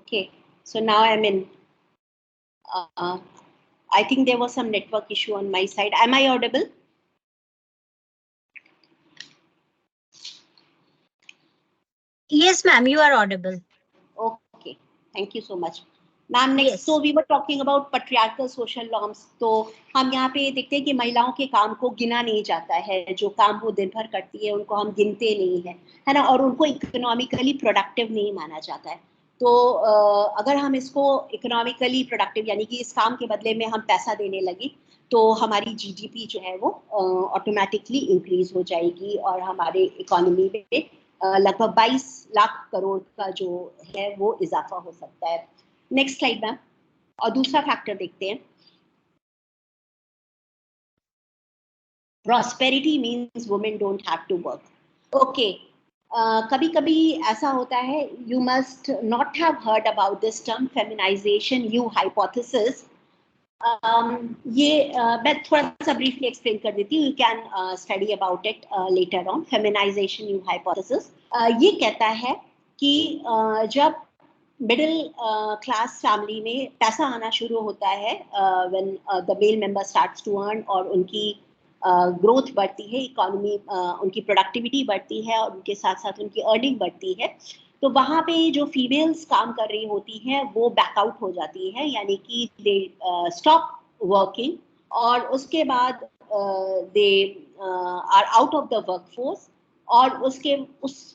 Okay, so now I'm in. I think there was some network issue on my side. Am I audible? Yes, ma'am, you are audible. Okay, thank you so much. Ma'am next, Yes. So we were talking about patriarchal social norms. तो हम यहाँ पे देखते हैं कि महिलाओं के काम को गिना नहीं जाता है. जो काम वो दिन भर करती है उनको हम गिनते नहीं है ना, और उनको इकोनॉमिकली प्रोडक्टिव नहीं माना जाता है. तो अगर हम इसको इकोनॉमिकली प्रोडक्टिव यानी कि इस काम के बदले में हम पैसा देने लगे तो हमारी जीडीपी जो है वो ऑटोमेटिकली इंक्रीज हो जाएगी और हमारे इकोनॉमी में लगभग 22 लाख करोड़ का जो है वो इजाफा हो सकता है. Next slide ma'am. और दूसरा फैक्टर देखते हैं. Prosperity means women don't have to work. Okay, कभी कभी ऐसा होता है, you must not have heard about this term feminisation U hypothesis. ये मैं थोड़ा सा ब्रीफली एक्सप्लेन कर देती हूँ. You can study about it later on. Feminisation U hypothesis ये कहता है कि जब मिडिल क्लास फैमिली में पैसा आना शुरू होता है, when the male member starts to earn और उनकी ग्रोथ बढ़ती है, इकोनॉमी उनकी प्रोडक्टिविटी बढ़ती है और उनके साथ साथ उनकी अर्निंग बढ़ती है, तो वहाँ पे जो फीमेल्स काम कर रही होती हैं वो बैकआउट हो जाती है, यानी कि दे स्टॉप वर्किंग और उसके बाद they are out of the workforce. और उसके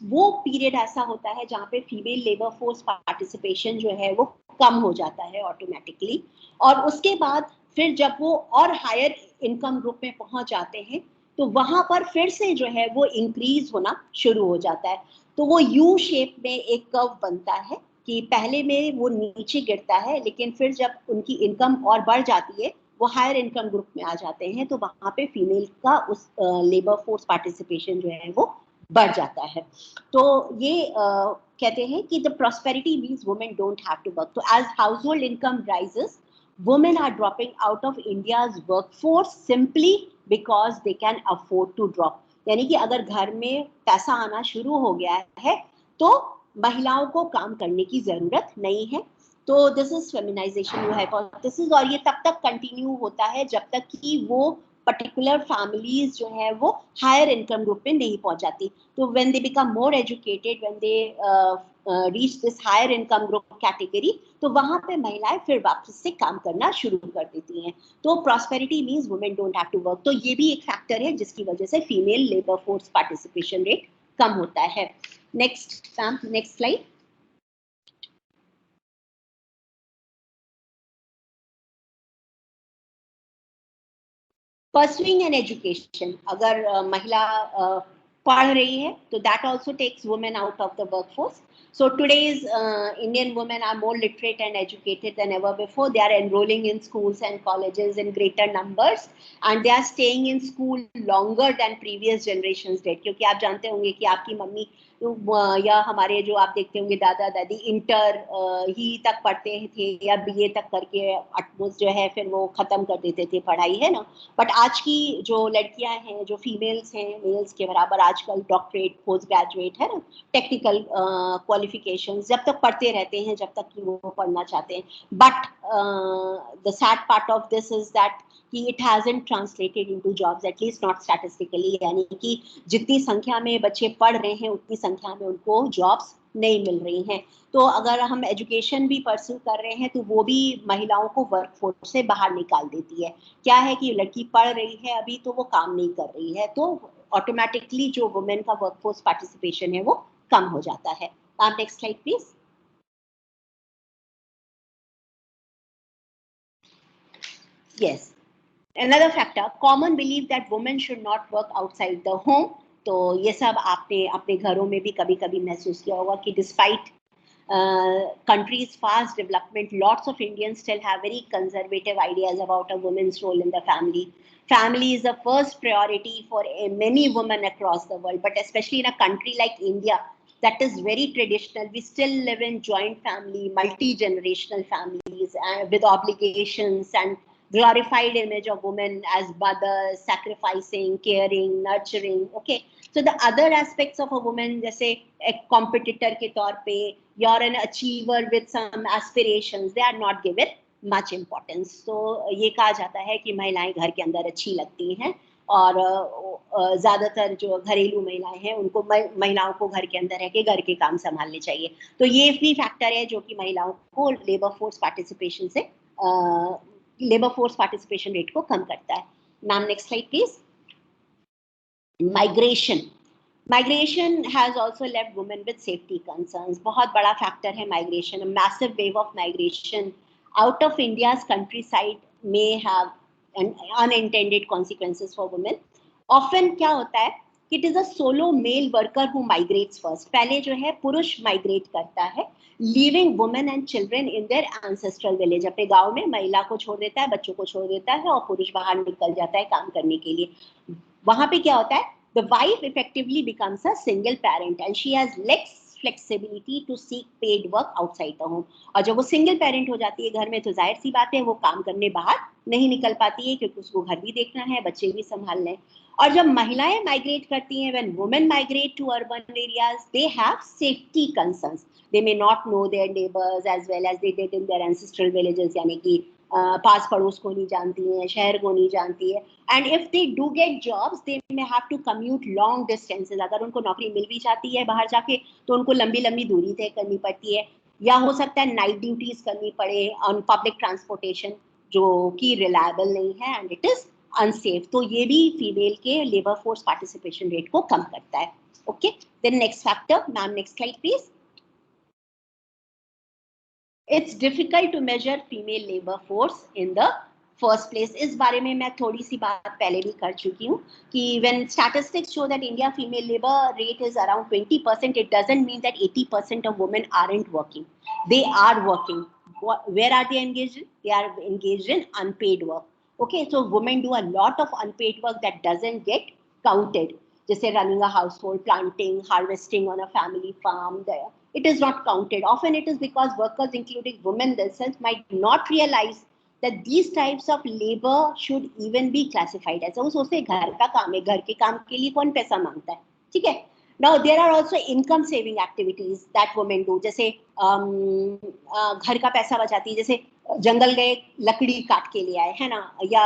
वो पीरियड ऐसा होता है जहाँ पे फीमेल लेबर फोर्स पार्टिसिपेशन जो है वो कम हो जाता है ऑटोमेटिकली. और उसके बाद फिर जब वो और हायर इनकम ग्रुप में पहुंच जाते हैं तो वहां पर फिर से जो है वो इंक्रीज होना शुरू हो जाता है. तो वो यू शेप में एक कर्व बनता है कि पहले में वो नीचे गिरता है, लेकिन फिर जब उनकी इनकम और बढ़ जाती है, वो हायर इनकम ग्रुप में आ जाते हैं, तो वहां पे फीमेल का उस लेबर फोर्स पार्टिसिपेशन जो है वो बढ़ जाता है. तो ये कहते हैं कि the prosperity means women don't have to work. तो as household income rises, women are dropping out of India's workforce simply because they can afford to drop. यानी कि अगर घर में पैसा आना शुरू हो गया है तो महिलाओं को काम करने की जरूरत नहीं है. तो दिस इज फेमिनाइजेशन हाइपोथेसिस और ये तब तक कंटिन्यू होता है जब तक कि वो पर्टिकुलर फैमिलीज जो है वो हायर इनकम ग्रुप में नहीं पहुंच जाती. तो when they become more educated, when they reach this higher income group category, तो वहां पे महिलाएं फिर वापस से काम करना शुरू कर देती हैं. तो prosperity means women don't have to work. तो ये भी एक फैक्टर है जिसकी वजह से female labour force participation rate कम होता है. Next ma'am, next slide. Pursuing an education, अगर महिला पढ़ रही है तो that also takes women out of the workforce. So today's Indian women are more literate and educated than ever before. They are enrolling in schools and colleges in greater numbers and they are staying in school longer than previous generations did. क्योंकि आप जानते होंगे कि आपकी mummy या हमारे जो आप देखते होंगे दादा दादी इंटर ही तक पढ़ते थे या बीए तक करके एटमोस्ट जो है फिर वो खत्म कर देते थे पढ़ाई, है ना. बट आज की जो लड़कियां हैं, जो फीमेल्स हैं, मेल्स के बराबर आजकल डॉक्टरेट, पोस्ट ग्रेजुएट, है ना, टेक्निकल क्वालिफिकेशंस जब तक पढ़ते रहते हैं जब तक कि वो पढ़ना चाहते हैं. But the sad part of this is that कि it hasn't translated into jobs, at least not statistically. यानी कि जितनी संख्या में बच्चे पढ़ रहे हैं उतनी संख्या में उनको जॉब्स नहीं मिल रही हैं. तो अगर हम एजुकेशन भी परस्यू कर रहे हैं तो वो भी महिलाओं को वर्कफोर्स से बाहर निकाल देती है. क्या है कि लड़की पढ़ रही है अभी तो वो काम नहीं कर रही है, तो ऑटोमेटिकली जो वुमेन का वर्कफोर्स पार्टिसिपेशन है वो कम हो जाता है. आप next slide please. Yes, another factor, common belief that women should not work outside the home. तो ये सब आपने अपने घरों में भी कभी कभी महसूस किया होगा कि despite country's fast development, lots of Indians still have very conservative ideas about a woman's role in the family. Family is the first priority for many women across the world, but especially in a country like India that is very traditional. We still live in joint family, multi-generational families with obligations and glorified image of women as mothers, sacrificing, caring, nurturing. Okay, so the other aspects of a woman, जैसे एक competitor के तौर पे, you're an achiever with some aspirations, they are not given much importance. So ये कहा जाता है कि महिलाएं घर के अंदर अच्छी लगती हैं और ज्यादातर जो घरेलू महिलाएं हैं उनको महिलाओं को घर के अंदर रह के घर के काम संभालने चाहिए. तो ये भी फैक्टर है जो कि महिलाओं को लेबर फोर्स पार्टिसिपेशन से लेबर फोर्स पार्टिसिपेशन रेट को कम करता है. Ma'am next slide please. Migration has also left women with safety concerns. बहुत बड़ा फैक्टर है migration. A massive wave of migration out of India's country side may have unintended consequences for women. Often क्या होता है कि it is a solo male worker who migrates first. पहले जो है पुरुष migrate करता है, leaving women and children in their ancestral village. अपने गांव में महिला को छोड़ देता है, बच्चों को छोड़ देता है और पुरुष बाहर निकल जाता है काम करने के लिए. वहां पे क्या होता है? The wife effectively becomes a single parent and she has less flexibility to seek paid work outside the home. और जब वो सिंगल पेरेंट हो जाती है घर में तो जाहिर सी बात है वो काम करने बाहर नहीं निकल पाती है क्योंकि उसको घर भी देखना है, बच्चे भी संभालने हैं. और जब महिलाएं माइग्रेट करती हैं, when women migrate to urban areas, they have safety concerns. They may not know their neighbors as well as they did in their ancestral villages. यानी कि पास पड़ोस को नहीं जानती हैं, शहर को नहीं जानती है. And if they do get jobs they may have to commute long distances. अगर उनको नौकरी मिल भी जाती है बाहर जाके तो उनको लंबी लंबी दूरी तय करनी पड़ती है, या हो सकता है नाइट ड्यूटीज करनी पड़े ऑन पब्लिक ट्रांसपोर्टेशन जो कि रिलायबल नहीं है एंड इट इज अनसेफ. तो ये भी फीमेल के लेबर फोर्स पार्टिसिपेशन रेट को कम करता है. Okay, then next factor. Ma'am next slide please. It's difficult to measure female labor force in the first place. इस बारे में मैं थोड़ी सी बात पहले भी कर चुकी हूँ कि when statistics show that India female labor rate is around 20%, it doesn't mean that 80% of women aren't working. They are working. Where are they engaged in? They are engaged in unpaid work. Okay, so women do a lot of unpaid work that doesn't get counted. जैसे running a household, planting, harvesting on a family farm. It is not counted. Often it is because workers, including women themselves, might not realize that these types of labor should even be classified. ऐसा वो सोचते घर का काम है, घर के काम के लिए कौन पैसा मांगता है, ठीक है. Now there are also income saving activities that women do. जैसे घर का पैसा बचाती है, जैसे जंगल गए लकड़ी काट के ले आए है ना, या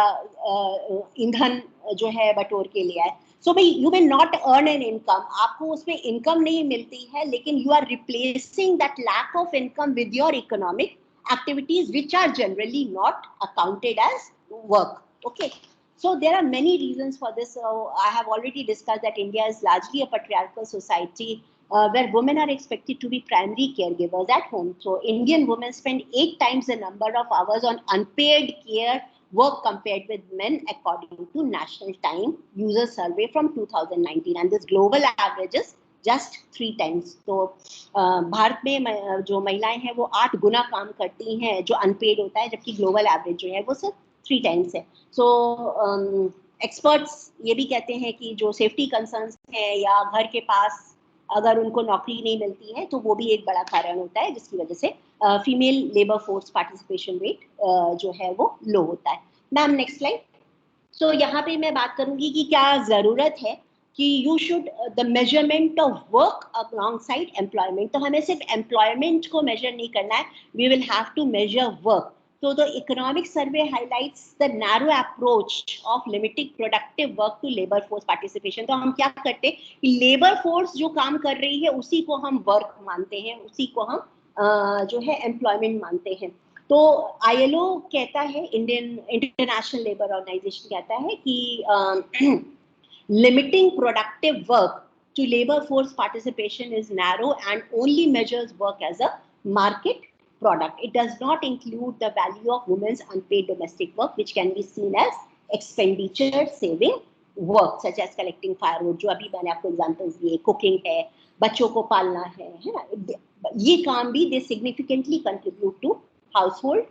ईंधन जो है बटोर के ले आए. So you will not earn an income. आपको उसमें income नहीं मिलती है, लेकिन you are replacing that lack of income with your economic activities, which are generally not accounted as work. Okay. So there are many reasons for this. I have already discussed that India is largely a patriarchal society where women are expected to be primary caregivers at home. So Indian women spend 8 times the number of hours on unpaid care work compared with men according to National Time User Survey from 2019, and this global average is just 3 times. तो भारत में जो महिलाएं हैं वो 8 गुना काम करती हैं जो अनपेड होता है, जबकि ग्लोबल एवरेज जो है वो सिर्फ 3 टाइम्स है. सो एक्सपर्ट्स ये भी कहते हैं कि जो सेफ्टी कंसर्न्स हैं या घर के पास अगर उनको नौकरी नहीं मिलती है तो वो भी एक बड़ा कारण होता है जिसकी वजह से female labour force participation rate जो है वो लो होता है. Ma'am next slide. सो यहाँ पे मैं बात करूंगी कि क्या ज़रूरत है कि you should the measurement of work alongside employment. तो हमें सिर्फ एम्प्लॉयमेंट को मेजर नहीं करना है, we will have to measure work. So the economic survey highlights the narrow approach of limiting productive work to labor force participation. तो हम क्या करते हैं कि लेबर फोर्स जो काम कर रही है उसी को हम वर्क मानते हैं, उसी को हम जो है एम्प्लॉयमेंट मानते हैं. तो ILO कहता है, इंटरनेशनल लेबर ऑर्गेनाइजेशन कहता है कि limiting productive work to labor force participation is narrow and only measures work as a market product. It does not include the value of women's unpaid domestic work, which can be seen as expenditure saving work, such as collecting firewood, जो अभी मैंने आपको examples दिए, cooking है, बच्चों को पालना है ना, ये काम भी they significantly contribute to household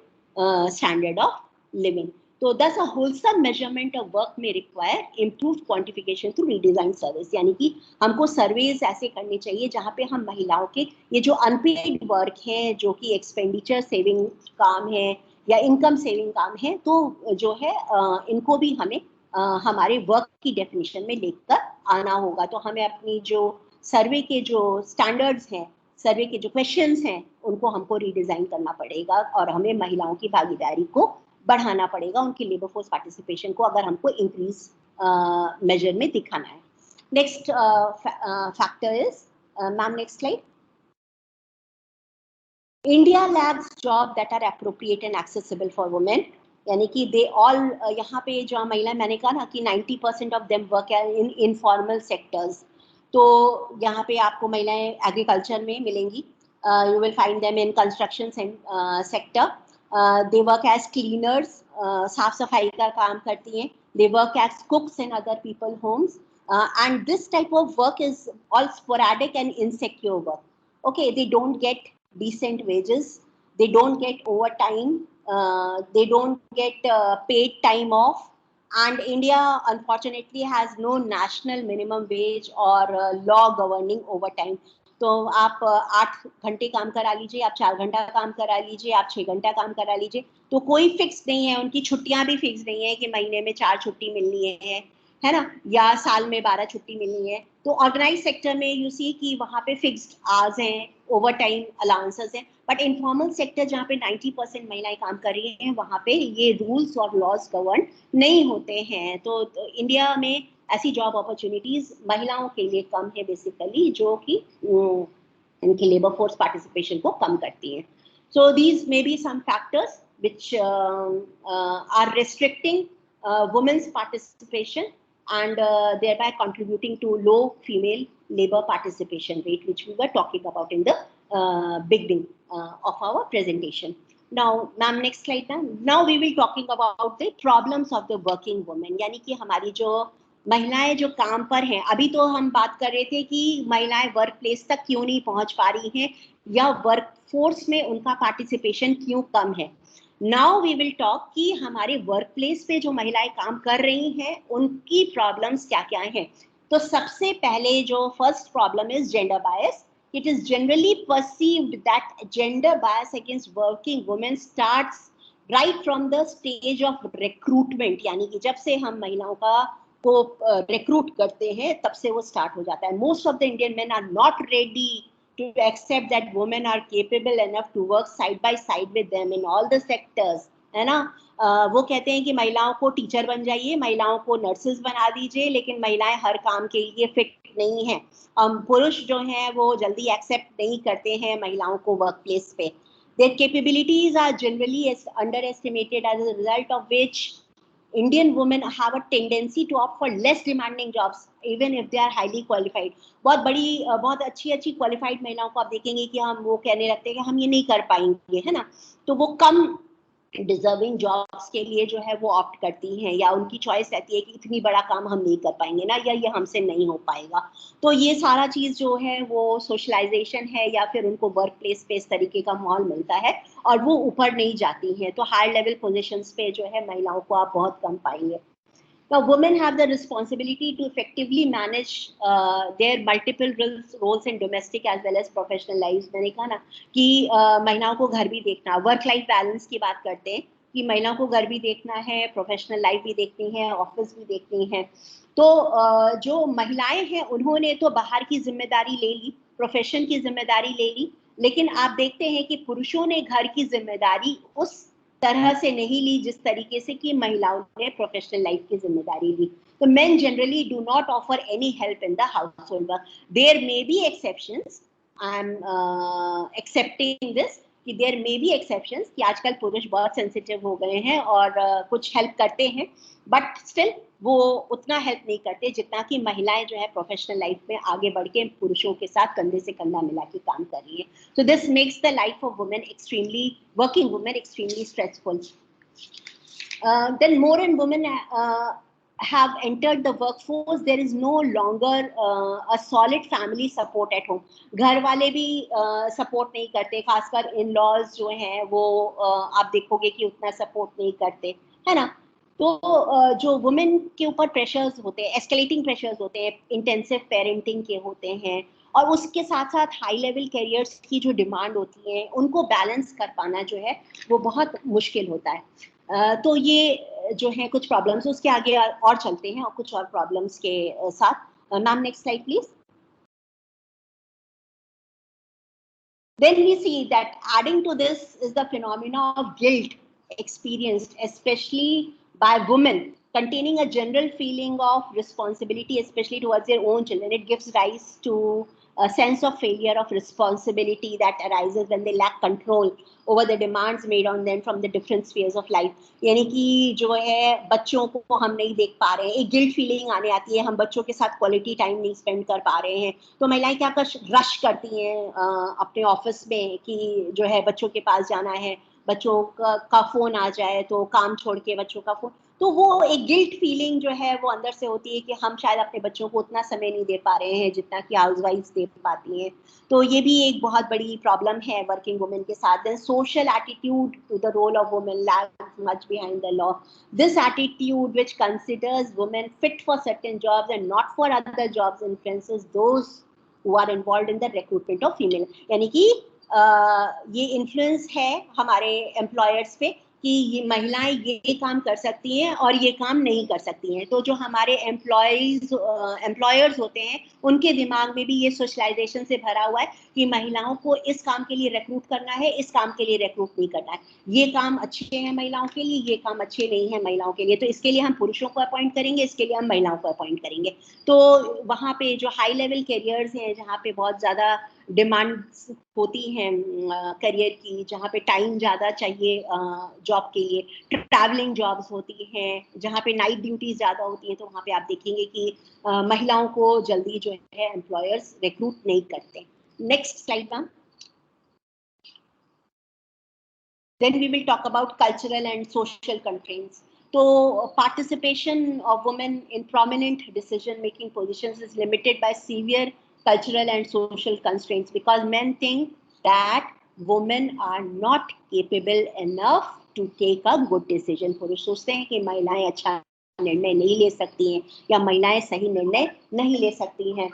standard of living. So thus a wholesome measurement of work may require improved quantification through redesigned service. यानी कि हमको सर्वेज ऐसे करने चाहिए जहाँ पे हम महिलाओं के ये जो अनपेड वर्क हैं जो कि एक्सपेंडिचर सेविंग काम है या इनकम सेविंग काम है, तो जो है इनको भी हमें हमारे वर्क की डेफिनेशन में लेकर आना होगा। तो हमें अपनी जो सर्वे के जो स्टैंडर्ड्स हैं, सर्वे के जो क्वेश्चंस हैं, उनको हमको रीडिजाइन करना पड़ेगा और हमें महिलाओं की भागीदारी को बढ़ाना पड़ेगा, उनकी लेबर फोर्स पार्टिसिपेशन को अगर हमको इंक्रीज मेजर में दिखाना है। Next factor is, ma'am next slide, India lacks job that are appropriate and accessible for women, यानी कि दे ऑल, यहाँ पे जो महिला, मैंने कहा ना कि 90% of them work in informal sectors, तो यहाँ पे आपको महिलाएं एग्रीकल्चर में मिलेंगी, you will find them in construction sector, they work as cleaners, साफ सफाई का काम करती हैं, they work as cooks in other people homes, and this type of work is all sporadic and insecure work. Okay, they don't get decent wages, they don't get overtime, they don't get paid time off, and India unfortunately has no national minimum wage or law governing overtime. तो आप 8 घंटे काम करा लीजिए, आप 4 घंटा काम करा लीजिए, आप 6 घंटा काम करा लीजिए, तो कोई फिक्स नहीं है, उनकी छुट्टियां भी फिक्स नहीं है कि महीने में 4 छुट्टी मिलनी है ना, या साल में 12 छुट्टी मिलनी है। तो ऑर्गेनाइज सेक्टर में यू सी कि वहाँ पे फिक्स्ड आवर्स हैं, ओवर टाइम अलाउंसेस हैं, बट इनफॉर्मल सेक्टर जहाँ पे 90% महिलाएं काम कर रही हैं, वहाँ पे ये रूल्स और लॉज गवर्न नहीं होते हैं। तो इंडिया में ऐसी जॉब अपॉर्चुनिटीज महिलाओं के लिए कम है बेसिकली, जो कि इनकी लेबर फोर्स पार्टिसिपेशन को कम करती हैं। So these may be some factors which are restricting women's participation and thereby contributing to low female labor participation rate, which we were talking about in the beginning of our presentation. Now, ma'am, next slide, ma'am. Now we will talking about the problems of the working women, यानी कि हमारी जो महिलाएं जो काम पर हैं, अभी तो हम बात कर रहे थे कि महिलाएं वर्क प्लेस तक क्यों नहीं पहुंच पा रही हैं या वर्क फोर्स में उनका पार्टिसिपेशन क्यों कम है। नाउ वी विल टॉक कि हमारे वर्क प्लेस पे जो महिलाएं काम कर रही हैं उनकी प्रॉब्लम्स क्या क्या हैं। तो सबसे पहले जो first problem is gender bias. It is generally perceived that gender bias against working women starts right from the stage of recruitment, यानी कि जब से हम महिलाओं को रिक्रूट करते हैं तब से वो स्टार्ट हो जाता है। Most of the Indian men are not ready to accept that women are capable enough to work side by side with them in all the sectors, है ना। वो कहते हैं कि महिलाओं को टीचर बन जाइए, महिलाओं को नर्सेज बना दीजिए, लेकिन महिलाएं हर काम के लिए फिट नहीं है। पुरुष जो हैं वो जल्दी एक्सेप्ट नहीं करते हैं महिलाओं को वर्क प्लेस पे। Their capabilities are generally underestimated, as a result of which Indian women have a tendency to opt for less demanding jobs, even if they are highly qualified. बहुत अच्छी क्वालिफाइड महिलाओं को आप देखेंगे कि हम वो कहने लगते हैं कि हम ये नहीं कर पाएंगे, है ना। तो वो कम डिजर्विंग जॉब्स के लिए जो है वो ऑप्ट करती हैं, या उनकी चॉइस रहती है कि इतनी बड़ा काम हम नहीं कर पाएंगे ना, या ये हमसे नहीं हो पाएगा। तो ये सारा चीज जो है वो सोशलाइजेशन है, या फिर उनको वर्क प्लेस पे इस तरीके का माहौल मिलता है और वो ऊपर नहीं जाती हैं। तो हायर लेवल पोजीशंस पे जो है महिलाओं को आप बहुत कम पाएंगे। Now, women have the responsibility to effectively manage their multiple roles in domestic as well as professional lives. मैंने कहा ना कि महिलाओं को घर भी देखना, वर्क लाइफ बैलेंस की बात करते हैं कि महिलाओं को घर भी देखना है, प्रोफेशनल लाइफ भी देखनी है, ऑफिस भी देखनी है। तो जो महिलाएं हैं उन्होंने तो बाहर की जिम्मेदारी ले ली, प्रोफेशन की जिम्मेदारी ले ली, लेकिन आप देखते हैं कि पुरुषों ने घर की जिम्मेदारी उस तरह से नहीं ली जिस तरीके से कि महिलाओं ने प्रोफेशनल लाइफ की जिम्मेदारी ली। तो men generally do not offer any help in the household work. There may be exceptions. I am accepting this कि there may be exceptions कि आजकल पुरुष बहुत सेंसिटिव हो गए हैं और कुछ हेल्प करते हैं, बट स्टिल वो उतना हेल्प नहीं करते जितना कि महिलाएं जो है प्रोफेशनल लाइफ में आगे बढ़ के पुरुषों के साथ कंधे से कंधा मिला के काम कर रही है। So this makes the life of women working women extremely stressful. Then more and women have entered the workforce. There is no longer a solid family support at home. घर वाले भी सपोर्ट नहीं करते, खासकर इन लॉज जो हैं वो आप देखोगे कि उतना सपोर्ट नहीं करते, है ना। तो जो वुमेन के ऊपर प्रेशर्स होते हैं, एस्केलेटिंग प्रेशर्स होते हैं, इंटेंसिव पेरेंटिंग के होते हैं, और उसके साथ साथ हाई लेवल कैरियर्स की जो डिमांड होती है उनको बैलेंस कर पाना जो है वो बहुत मुश्किल होता है। तो ये जो है कुछ प्रॉब्लम्स, उसके आगे और चलते हैं और कुछ और प्रॉब्लम्स के साथ। Ma'am next slide please. Then we see that adding to this is the phenomena of guilt experienced especially by women, containing a general feeling of responsibility, especially towards their own children. It gives rise to a sense of failure of responsibility that arises when they lack control over the demands made on them from the different spheres of life. यानी कि जो है बच्चों को हम नहीं देख पा रहे हैं, एक गिल्ट फीलिंग आने आती है, हम बच्चों के साथ क्वालिटी टाइम नहीं स्पेंड कर पा रहे हैं, तो महिलाएं क्या कर रश करती हैं अपने ऑफिस में कि जो है बच्चों के पास जाना है, बच्चों का फोन आ जाए तो काम छोड़ के बच्चों का फोन, तो वो एक गिल्ट फीलिंग जो है वो अंदर से होती है कि हम शायद अपने बच्चों को उतना समय नहीं दे पा रहे हैं जितना कि हाउसवाइफ्स दे पाती हैं। तो ये भी एक बहुत बड़ी प्रॉब्लम है वर्किंग वुमेन के साथ। Then social attitude to the role of women lags much behind the law. This attitude which considers women fit for certain jobs and not for other jobs influences those who are involved in the recruitment of female। यानी कि ये influence है हमारे employers पे कि ये महिलाएं ये काम कर सकती हैं और ये काम नहीं कर सकती हैं। तो जो हमारे एम्प्लॉयर्स होते हैं उनके दिमाग में भी ये सोशलाइजेशन से भरा हुआ है कि महिलाओं को इस काम के लिए रिक्रूट करना है, इस काम के लिए रिक्रूट नहीं करना है, ये काम अच्छे हैं महिलाओं के लिए, ये काम अच्छे नहीं है महिलाओं के लिए, तो इसके लिए हम पुरुषों को अपॉइंट करेंगे, इसके लिए हम महिलाओं को अपॉइंट करेंगे। तो वहाँ पे जो हाई लेवल कैरियर्स हैं जहाँ पे बहुत ज़्यादा डिमांड्स होती हैं करियर की, जहाँ पे टाइम ज़्यादा चाहिए जॉब के लिए, ट्रैवलिंग जॉब्स होती हैं जहाँ पे नाइट ड्यूटीज ज़्यादा होती हैं, तो वहाँ पे आप देखेंगे कि महिलाओं को जल्दी जो है एम्प्लॉयर्स रिक्रूट नहीं करते। Next slide ma'am. Then we will talk about cultural and social constraints. So participation of women in prominent decision-making positions is limited by severe cultural and social constraints because men think that women are not capable enough to take a good decision. पुरुष सोचते हैं कि महिलाएं अच्छा निर्णय नहीं ले सकती हैं या महिलाएं सही निर्णय नहीं ले सकती हैं।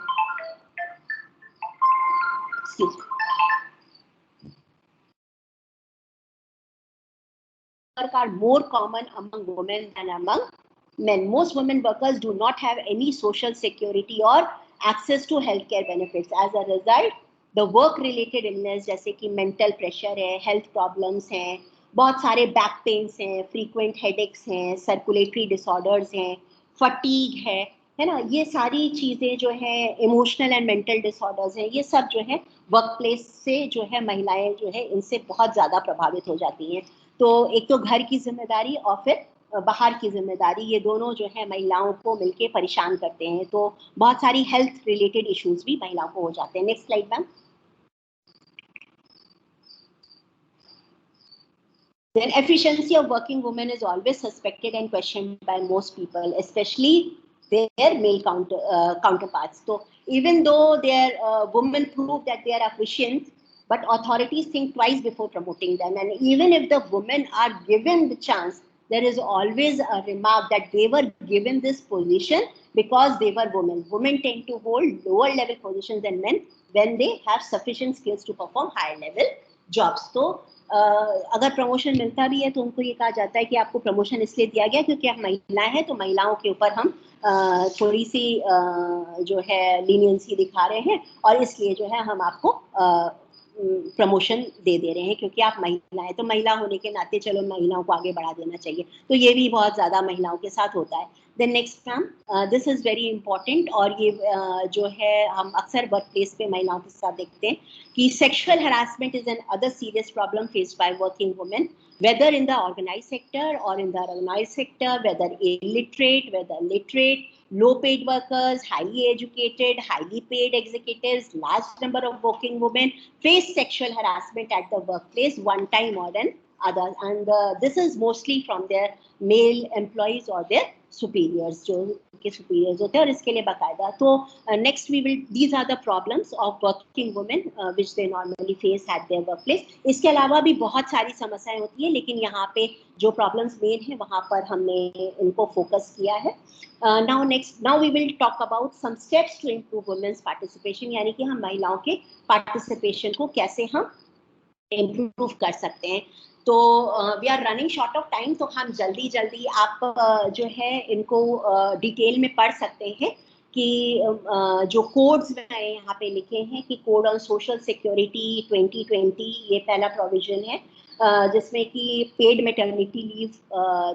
Excuse me. Are more common among women than among men. Most women workers do not have any social security or access to healthcare benefits. As a result, the work-related illness जैसे कि mental pressure है, health problems हैं, बहुत सारे back pains हैं, frequent headaches हैं, circulatory disorders हैं, fatigue है ना, ये सारी चीजें जो है इमोशनल एंड मेंटल डिसऑर्डर्स हैं, ये सब जो है वर्कप्लेस से जो है महिलाएं जो है इनसे बहुत ज्यादा प्रभावित हो जाती हैं। तो एक तो घर की जिम्मेदारी और फिर बाहर की जिम्मेदारी, ये दोनों जो है महिलाओं को मिलके परेशान करते हैं, तो बहुत सारी हेल्थ रिलेटेड इश्यूज भी महिलाओं को हो जाते हैं। Next slide ma'am. Then efficiency of working women is always suspected and questioned by most people, especially their male counterparts. So even though their women prove that they are efficient, but authorities think twice before promoting them. And even if the women are given the chance, there is always a remark that they were given this position because they were women. Women tend to hold lower level positions than men when they have sufficient skills to perform higher level jobs. So अगर promotion मिलता भी है तो उनको ये कहा जाता है कि आपको प्रमोशन इसलिए दिया गया क्योंकि आप महिलाएं हैं, तो महिलाओं के ऊपर हम थोड़ी सी जो है लीनियंसी दिखा रहे हैं और इसलिए जो है हम आपको प्रमोशन दे रहे हैं क्योंकि आप महिला हैं, तो महिला होने के नाते चलो महिलाओं को आगे बढ़ा देना चाहिए। तो ये भी बहुत ज़्यादा महिलाओं के साथ होता है। Then next ma'am, this is very important, और ये जो है हम अक्सर वर्क प्लेस पे महिलाओं के साथ देखते हैं कि sexual harassment is an other serious problem faced by working women, whether in the organized sector or in the unorganized sector, whether illiterate, whether literate, low-paid workers, highly educated, highly paid executives, large number of working women face sexual harassment at the workplace one time or others, and this is mostly from their male employees or their superiors, जो के superiors होते हैं, और इसके लिए बाकायदा. तो next we will, these are the problems of working women which they normally face at their workplace. इसके अलावा भी बहुत सारी समस्याएं होती है, लेकिन यहाँ पे जो problems main है वहाँ पर हमने इनको focus किया है. Now we will talk about some steps to improve women's participation, यानी कि हम महिलाओं के participation को कैसे हम improve कर सकते हैं. तो we are running short of time, तो हम जल्दी आप जो है इनको डिटेल में पढ़ सकते हैं कि जो कोड्स मैंने यहाँ पे लिखे हैं कि कोड ऑन सोशल सिक्योरिटी 2020, ये पहला प्रोविजन है जिसमें कि पेड मैटरनिटी लीव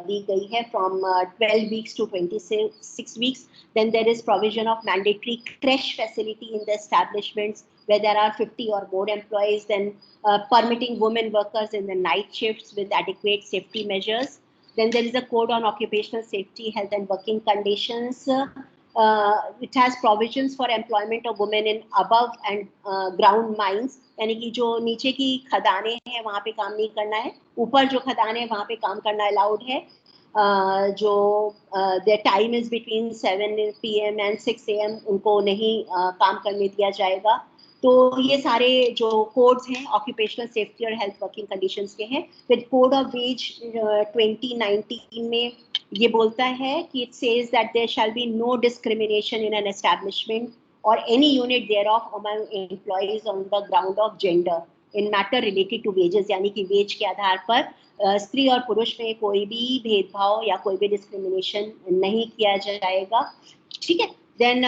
दी गई है from 12 weeks to 26 weeks. Then there is provision of mandatory creche facility in the establishments where there are 50 or more employees, then permitting women workers in the night shifts with adequate safety measures. Then there is a code on occupational safety, health and working conditions. It has provisions for employment of women in above and ground mines, यानी कि जो नीचे की खदानें हैं वहाँ पे काम नहीं करना है, ऊपर जो खदानें हैं वहाँ पे काम करना अलाउड है. जो their time is between 7 PM and 6 AM, उनको नहीं काम करने दिया जाएगा. तो ये सारे जो कोड्स हैं ऑक्यूपेशनल सेफ्टी और हेल्थ वर्किंग कंडीशंस के हैं. फिर कोड ऑफ वेज 2019 में ये बोलता है कि it says that there shall be no discrimination in an establishment और any unit thereof among employees on the ground of gender in matter related to wages, यानी कि वेज के आधार पर स्त्री और पुरुष में कोई भी भेदभाव या कोई भी डिस्क्रिमिनेशन नहीं किया जाएगा. ठीक है. Then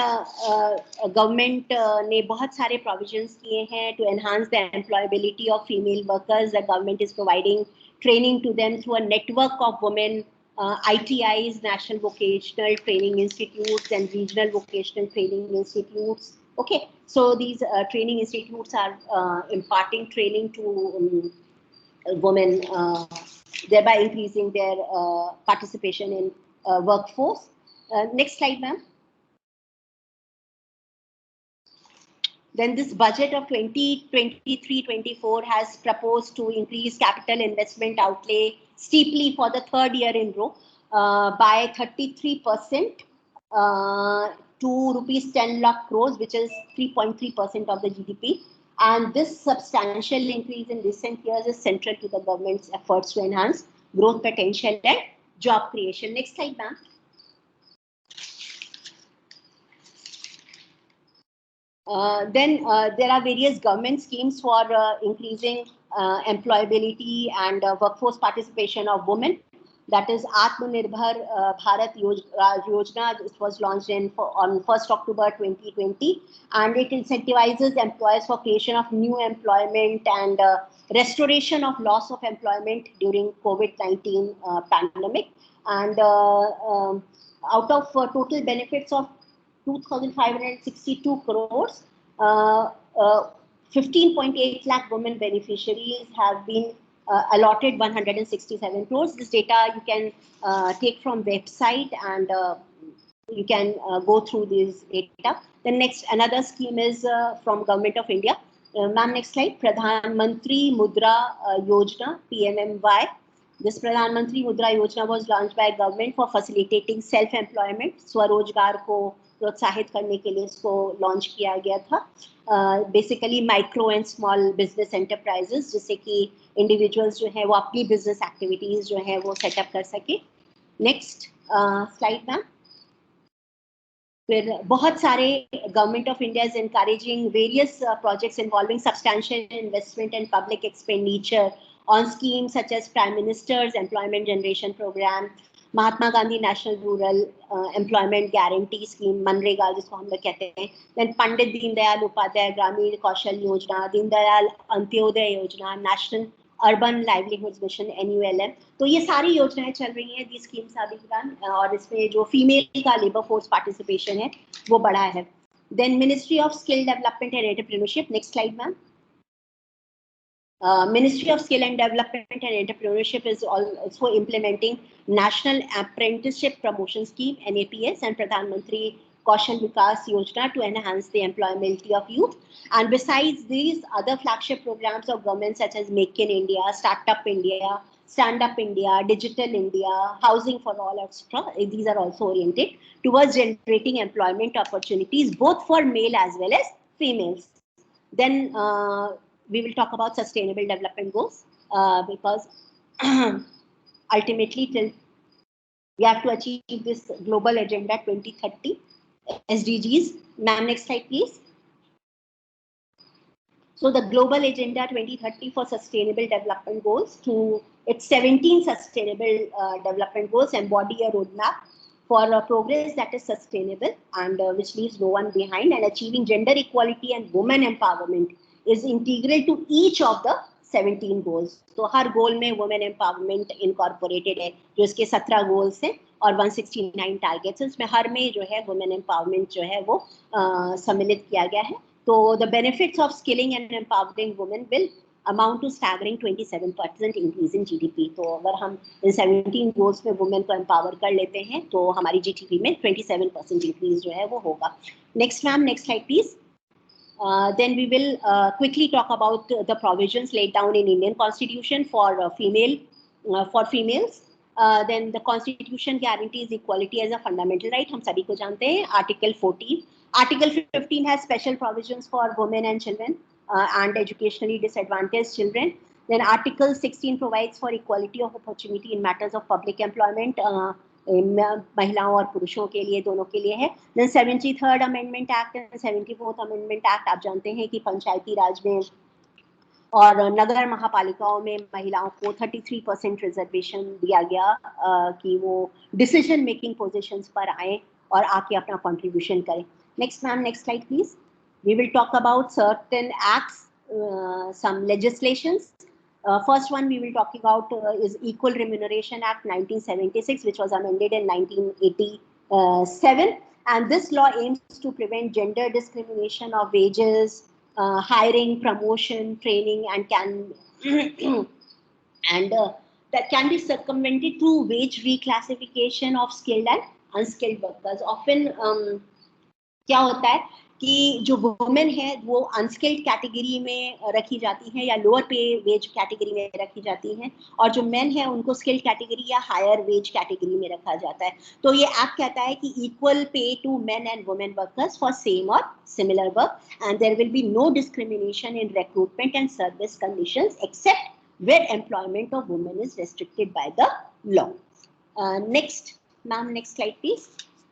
government ने बहुत सारे provisions किए हैं to enhance the employability of female workers. The government is providing training to them through a network of women ITIs, National Vocational Training Institutes, and regional vocational training institutes. Okay, so these training institutes are imparting training to women, thereby increasing their participation in workforce. Next slide, ma'am. Then this budget of 2023-24 has proposed to increase capital investment outlay steeply for the third year in row by 33% to rupees 10 lakh crores, which is 3.3% of the GDP. And this substantial increase in recent years is central to the government's efforts to enhance growth potential and job creation. Next slide, ma'am. Then there are various government schemes for increasing employability and workforce participation of women. That is Atmanirbhar Bharat Yojana. It was launched on 1st October 2020, and it incentivizes employers for creation of new employment and restoration of loss of employment during COVID-19 pandemic. And out of total benefits of 2,562 crores, 15.8 lakh women beneficiaries have been allotted 167 crores. This data you can take from website, and you can go through this data. The next, another scheme is from Government of India. Ma'am, next slide. Pradhan Mantri Mudra Yojana, PMMY. This Pradhan Mantri Mudra Yojana was launched by government for facilitating self-employment. स्वरोजगार को प्रोत्साहित करने के लिए इसको launch किया गया था. Basically micro and small business enterprises, जिससे कि इंडिविजुअल्स जो है वो अपनी बिजनेस एक्टिविटीज जो है वो सेटअप कर सके. Next slide ma'am. फिर बहुत सारे government of India is encouraging various projects involving substantial investment and public expenditure on schemes such as Prime Minister's Employment Generation Program, Mahatma Gandhi National Rural Employment Guarantee Scheme, MNREGA जिसको हम लोग कहते हैं, then Pandit Deendayal Upadhyay ग्रामीण Kaushal Yojana, Deendayal Antyodaya Yojana, national urban livelihood mission NULM. तो ये सारी योजनाएं चल रही हैं, the schemes are being run, और इसमें जो फीमेल का लेबर फोर्स पार्टिसिपेशन है वो बढ़ा है. Then Ministry of Skill Development and Entrepreneurship. Next slide, ma'am. Ministry of Skill and Development and Entrepreneurship is also implementing National Apprenticeship Promotion Scheme (NAPS) and Pradhan Mantri Kaushal Vikas Yojana to enhance the employability of youth. And besides these, other flagship programs of government such as Make in India, Startup India, Stand Up India, Digital India, Housing for All, etc. These are also oriented towards generating employment opportunities both for male as well as females. Then we will talk about sustainable development goals because ultimately till we have to achieve this global agenda 2030 SDGs. Ma'am, next slide please. So the global agenda 2030 for sustainable development goals, to its 17 sustainable development goals, embody a roadmap for progress that is sustainable and which leaves no one behind, and achieving gender equality and women empowerment is integral to each of the 17 goals. तो हर गोल में women empowerment incorporated है, जो इसके 17 goals हैं और 169 targets हैं, उसमें हर में जो है women empowerment जो है वो सम्मिलित किया गया है. So the benefits of skilling and empowering women will amount to staggering 27% increase in GDP. तो अगर हम इन 17 goals में women को empower कर लेते हैं तो हमारी GDP में 27% increase जो है वो होगा. Next ma'am, next slide please. Then we will quickly talk about the provisions laid down in Indian Constitution for females. Then the Constitution guarantees equality as a fundamental right. हम सभी को जानते हैं. Article 14. Article 15 has special provisions for women and children and educationally disadvantaged children. Then Article 16 provides for equality of opportunity in matters of public employment. महिलाओं और पुरुषों के लिए, दोनों के लिए है. Then 73rd Amendment Act and 74th Amendment Act, आप जानते हैं कि पंचायती राज में और नगर महापालिकाओं में महिलाओं को 33% रिजर्वेशन दिया गया कि वो डिसीजन मेकिंग पोजीशंस पर आए और आके अपना कंट्रीब्यूशन करें. Next ma'am, next slide please. We will talk about certain acts, some legislations. First one we will talk about is Equal Remuneration Act 1976, which was amended in 1987. And this law aims to prevent gender discrimination of wages, hiring, promotion, training, and that can be circumvented through wage reclassification of skilled and unskilled workers. Often क्या होता है कि जो women है वो unskilled category में रखी जाती हैं या लोअर पे वेज कैटेगरी में रखी जाती हैं, और जो मेन है उनको स्किल्ड कैटेगरी या हायर वेज कैटेगरी में रखा जाता है. तो ये एक्ट कहता है कि equal pay to men and women workers for same और similar work, and there will be no discrimination in recruitment and service conditions except where employment of women is restricted by the law. Next, ma'am, next slide please.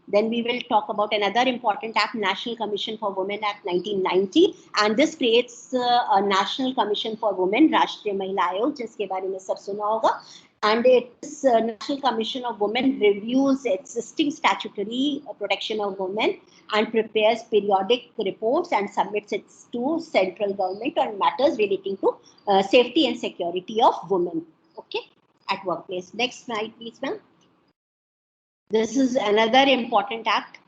Then we will talk about another important act, National Commission for Women Act 1990, and this creates a National Commission for Women, राष्ट्रीय महिला आयोग, जिसके बारे में सब सुना होगा. And its National Commission of Women reviews existing statutory protection of women and prepares periodic reports and submits it to central government on matters relating to safety and security of women, okay, at workplace. Next slide, please, ma'am. This is another important act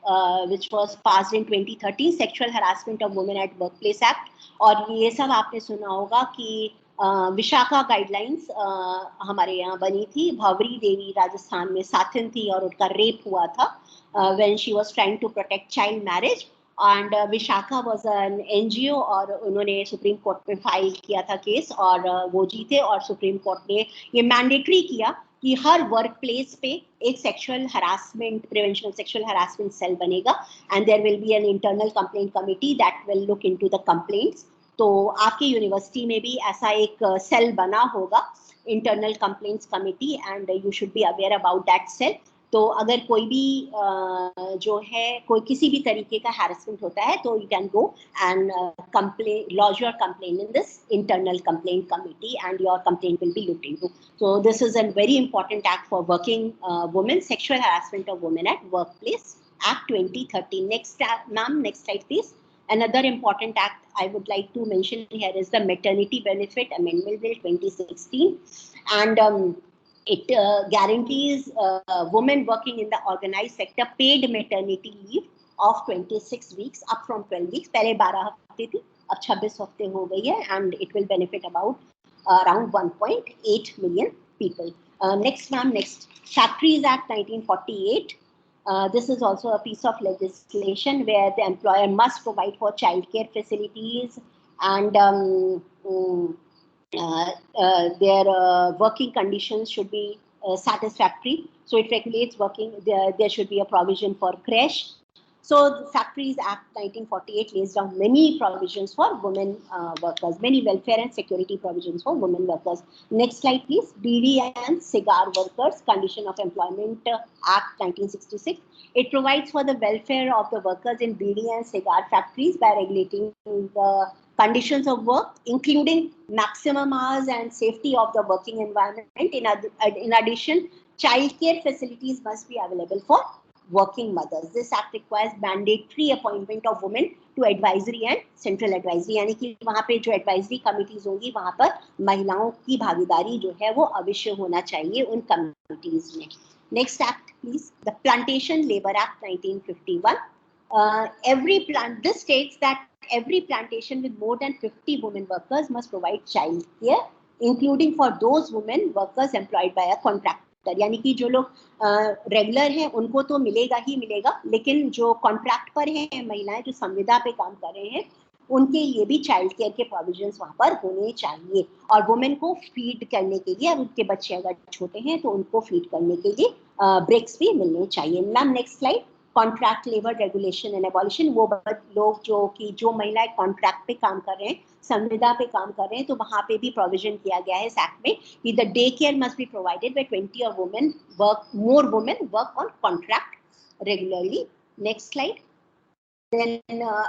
which was passed in 2013, Sexual Harassment of Women at Workplace Act. और ये सब आपने सुना होगा कि Vishakha guidelines हमारे यहाँ बनी थी. भावरी देवी राजस्थान में साथिन थी और उनका रेप हुआ था when she was trying to protect child marriage, and Vishakha was an NGO और उन्होंने सुप्रीम कोर्ट में फाइल किया था केस और वो जीते, और सुप्रीम कोर्ट ने ये मैंडेटरी किया कि हर वर्क प्लेस पे एक sexual harassment, prevention of sexual harassment cell बनेगा, and there will be an internal complaint committee that will look into the complaints. तो आपकी यूनिवर्सिटी में भी ऐसा एक सेल बना होगा, internal complaints committee, and you should be aware about that cell. तो अगर कोई भी जो है कोई किसी भी तरीके का हैरेसमेंट होता है तो you can go and complain, lodge your complaint in this internal complaint committee, and your complaint will be looked into. So this is a very important act for working women, Sexual Harassment of Women at Workplace Act 2013. Next, ma'am, next slide please. Another important act I would like to mention here is the Maternity Benefit Amendment Bill 2016, and it guarantees women working in the organized sector paid maternity leave of 26 weeks, up from 12 weeks. पहले 12 हफ्ते थी, अब 26 हफ्ते हो गई है, and it will benefit about around 1.8 million people. Next, ma'am, next. Factories Act 1948 This is also a piece of legislation where the employer must provide for childcare facilities and their working conditions should be satisfactory. So it regulates working. There should be a provision for creche. So the Factories Act 1948 lays down many provisions for women workers, many welfare and security provisions for women workers. Next slide, please. Bidi and cigar workers Condition of Employment Act 1966. It provides for the welfare of the workers in bidi and cigar factories by regulating the conditions of work, including maximum hours and safety of the working environment. In addition, childcare facilities must be available for working mothers. This act requires mandatory appointment of women to advisory and central advisory, यानी कि वहाँ पे जो advisory committees होंगी वहाँ पर महिलाओं की भागीदारी जो है वो अवश्य होना चाहिए उन committees में. Next act, please. The Plantation Labor Act 1951. This states that every plantation with more than 50 women workers must provide child care, including for those women workers employed by a contractor. यानी कि जो लोग regular हैं उनको तो मिलेगा ही मिलेगा, लेकिन जो कॉन्ट्रैक्ट पर हैं महिलाएं जो संविदा पे काम कर रहे हैं उनके लिए भी चाइल्ड केयर के प्रोविजंस वहाँ पर होने चाहिए. और वुमेन को फीड करने के लिए, उनके बच्चे अगर छोटे हैं तो उनको फीड करने के लिए ब्रेक्स भी मिलने चाहिए. Ma'am next slide. Contract labour regulation and abolition. वो लोग जो महिलाएं कॉन्ट्रैक्ट पे काम कर रहे हैं, संविदा पे काम कर रहे हैं, तो वहाँ पे भी प्रोविजन किया गया है इस एक्ट में कि the day care must be provided by 20 और more women work on contract regularly. Next slide. Then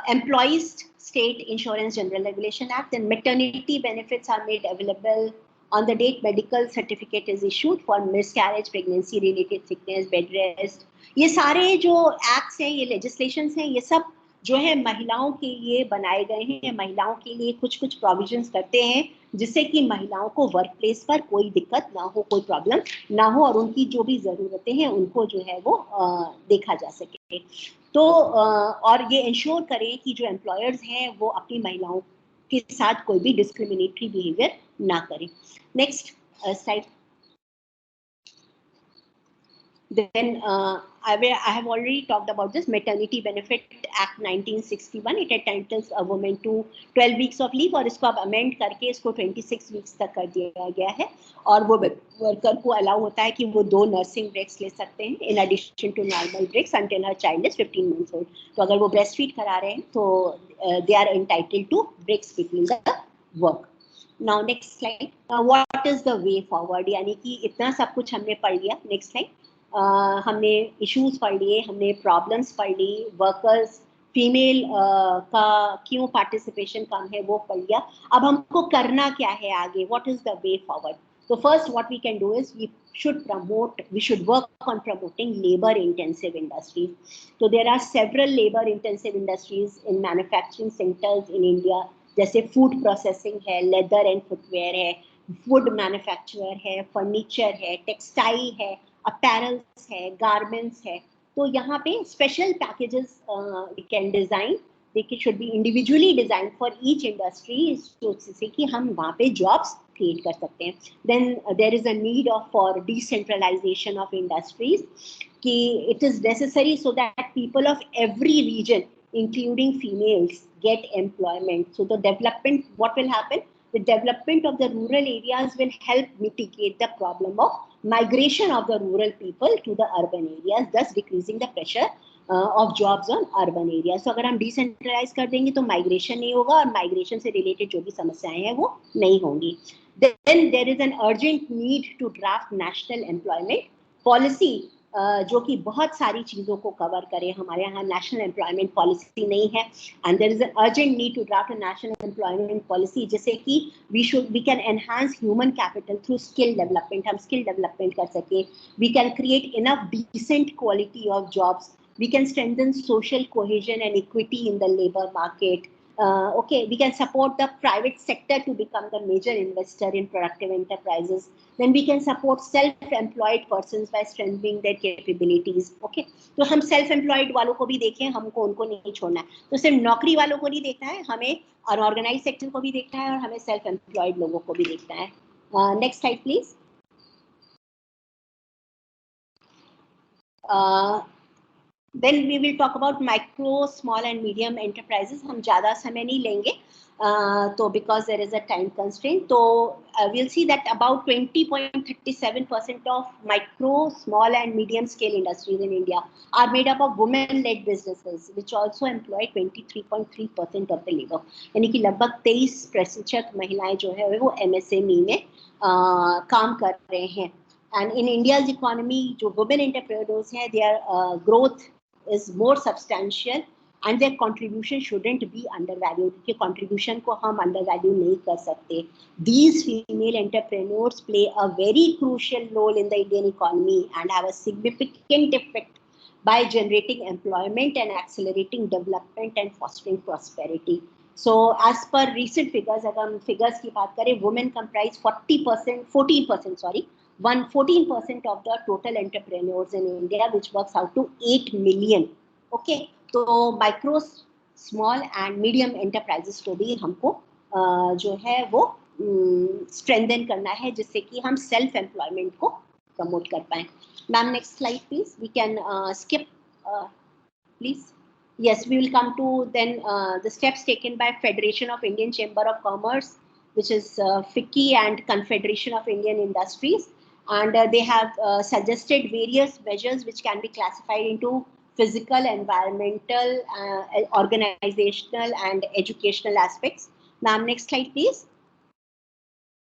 Employees State Insurance General Regulation Act. Then maternity benefits are made available on the date medical certificate is issued for miscarriage, pregnancy related sickness, bed rest. ये सारे जो acts हैं, ये legislations हैं, ये सब जो है महिलाओं के लिए बनाए गए हैं. महिलाओं के लिए कुछ कुछ प्रोविजंस करते हैं जिससे कि महिलाओं को वर्क प्लेस पर कोई दिक्कत ना हो, कोई प्रॉब्लम ना हो और उनकी जो भी ज़रूरतें हैं उनको जो है वो देखा जा सके. तो और ये इंश्योर करें कि जो एम्प्लॉयर्स हैं वो अपनी महिलाओं के साथ कोई भी डिस्क्रिमिनेटरी बिहेवियर ना करें. Next slide. Then I have already talked about this Maternity Benefit Act 1961. It entitles a woman to 12 weeks of leave और इसको अब अमेंड करके इसको 26 वीक्स तक कर दिया गया है. और वो वर्कर को अलाउ होता है कि वो 2 नर्सिंग ब्रेक्स ले सकते हैं in addition to normal breaks until her child is 15 months old. तो अगर वो ब्रेस्ट फीड करा रहे हैं तो they are entitled to breaks between the work. Now next slide. What is the way forward? यानी कि इतना सब कुछ हमने पढ़ लिया. Next slide. हमने इश्यूज पढ़ लिए, हमने प्रॉब्लम्स पढ़ ली, वर्कर्स फीमेल का क्यों पार्टिसिपेशन कम है वो पढ़ लिया. अब हमको करना क्या है आगे? What is the way forward? So first what we can do is we should work on promoting labor intensive industries. So there are several labor intensive industries in manufacturing sectors in India, जैसे food processing है, leather and footwear है, food manufacturer है, furniture है, textile है, apparels है, garments है. तो यहाँ पे special packages we can design. They should be individually designed for each industry, जिससे कि हम वहाँ पे jobs create कर सकते हैं. Then there is a need for decentralization of industries. कि it is necessary so that people of every region, including females, get employment. So the development, what will happen? The development of the rural areas will help mitigate the problem of migration of the rural people to the urban areas, thus decreasing the pressure of jobs on urban areas. So अगर हम decentralize कर देंगे तो migration नहीं होगा और migration से related जो भी समस्याएं हैं वो नहीं होंगी. Then there is an urgent need to draft national employment policy जो कि बहुत सारी चीज़ों को कवर करे. हमारे यहाँ नेशनल एम्प्लॉयमेंट पॉलिसी नहीं है and there is an urgent need to draft a national employment policy जिससे कि we can enhance human capital through skill development. हम स्किल डेवलपमेंट कर सकें. We can create enough decent quality of jobs. We can strengthen social cohesion and equity in the labour market. Okay, we can support the private sector to become the major investor in productive enterprises. Then we can support self-employed persons by strengthening their capabilities. Okay, तो हम self-employed वालों को भी देखें, हमको उनको नहीं छोड़ना है. तो सिर्फ नौकरी वालों को नहीं देखना है, हमें unorganized sector को भी देखना है और हमें self-employed लोगों को भी देखना है. Next slide please. Then we will talk about micro, small and medium enterprises. हम ज़्यादा समय नहीं लेंगे, तो because there is a time constraint. So we'll see that about 20.37% of micro, small and medium scale industries in India are made up of women-led businesses, which also employ 23.3% of the labor. यानी कि लगभग 23% महिलाएं जो है वो MSME में काम कर रहे हैं. And in India's economy, जो women entrepreneurs हैं, their growth is more substantial and their contribution shouldn't be undervalued. कि contribution को हम undervalue नहीं कर सकते. These female entrepreneurs play a very crucial role in the Indian economy and have a significant effect by generating employment and accelerating development and fostering prosperity. So as per recent figures, अगर हम figures की बात करें, women comprise 14% of the total entrepreneurs in India, which works out to 8 million. Okay, तो micro, small and medium enterprises को भी हमको जो है वो strengthen करना है, जिससे कि हम self employment को promote कर पाएं. Ma'am, next slide please. We can skip, please. Yes, we will come to then the steps taken by Federation of Indian Chamber of Commerce, which is FICCI, and Confederation of Indian Industries. And they have suggested various measures which can be classified into physical, environmental, organizational and educational aspects. Ma'am, next slide please.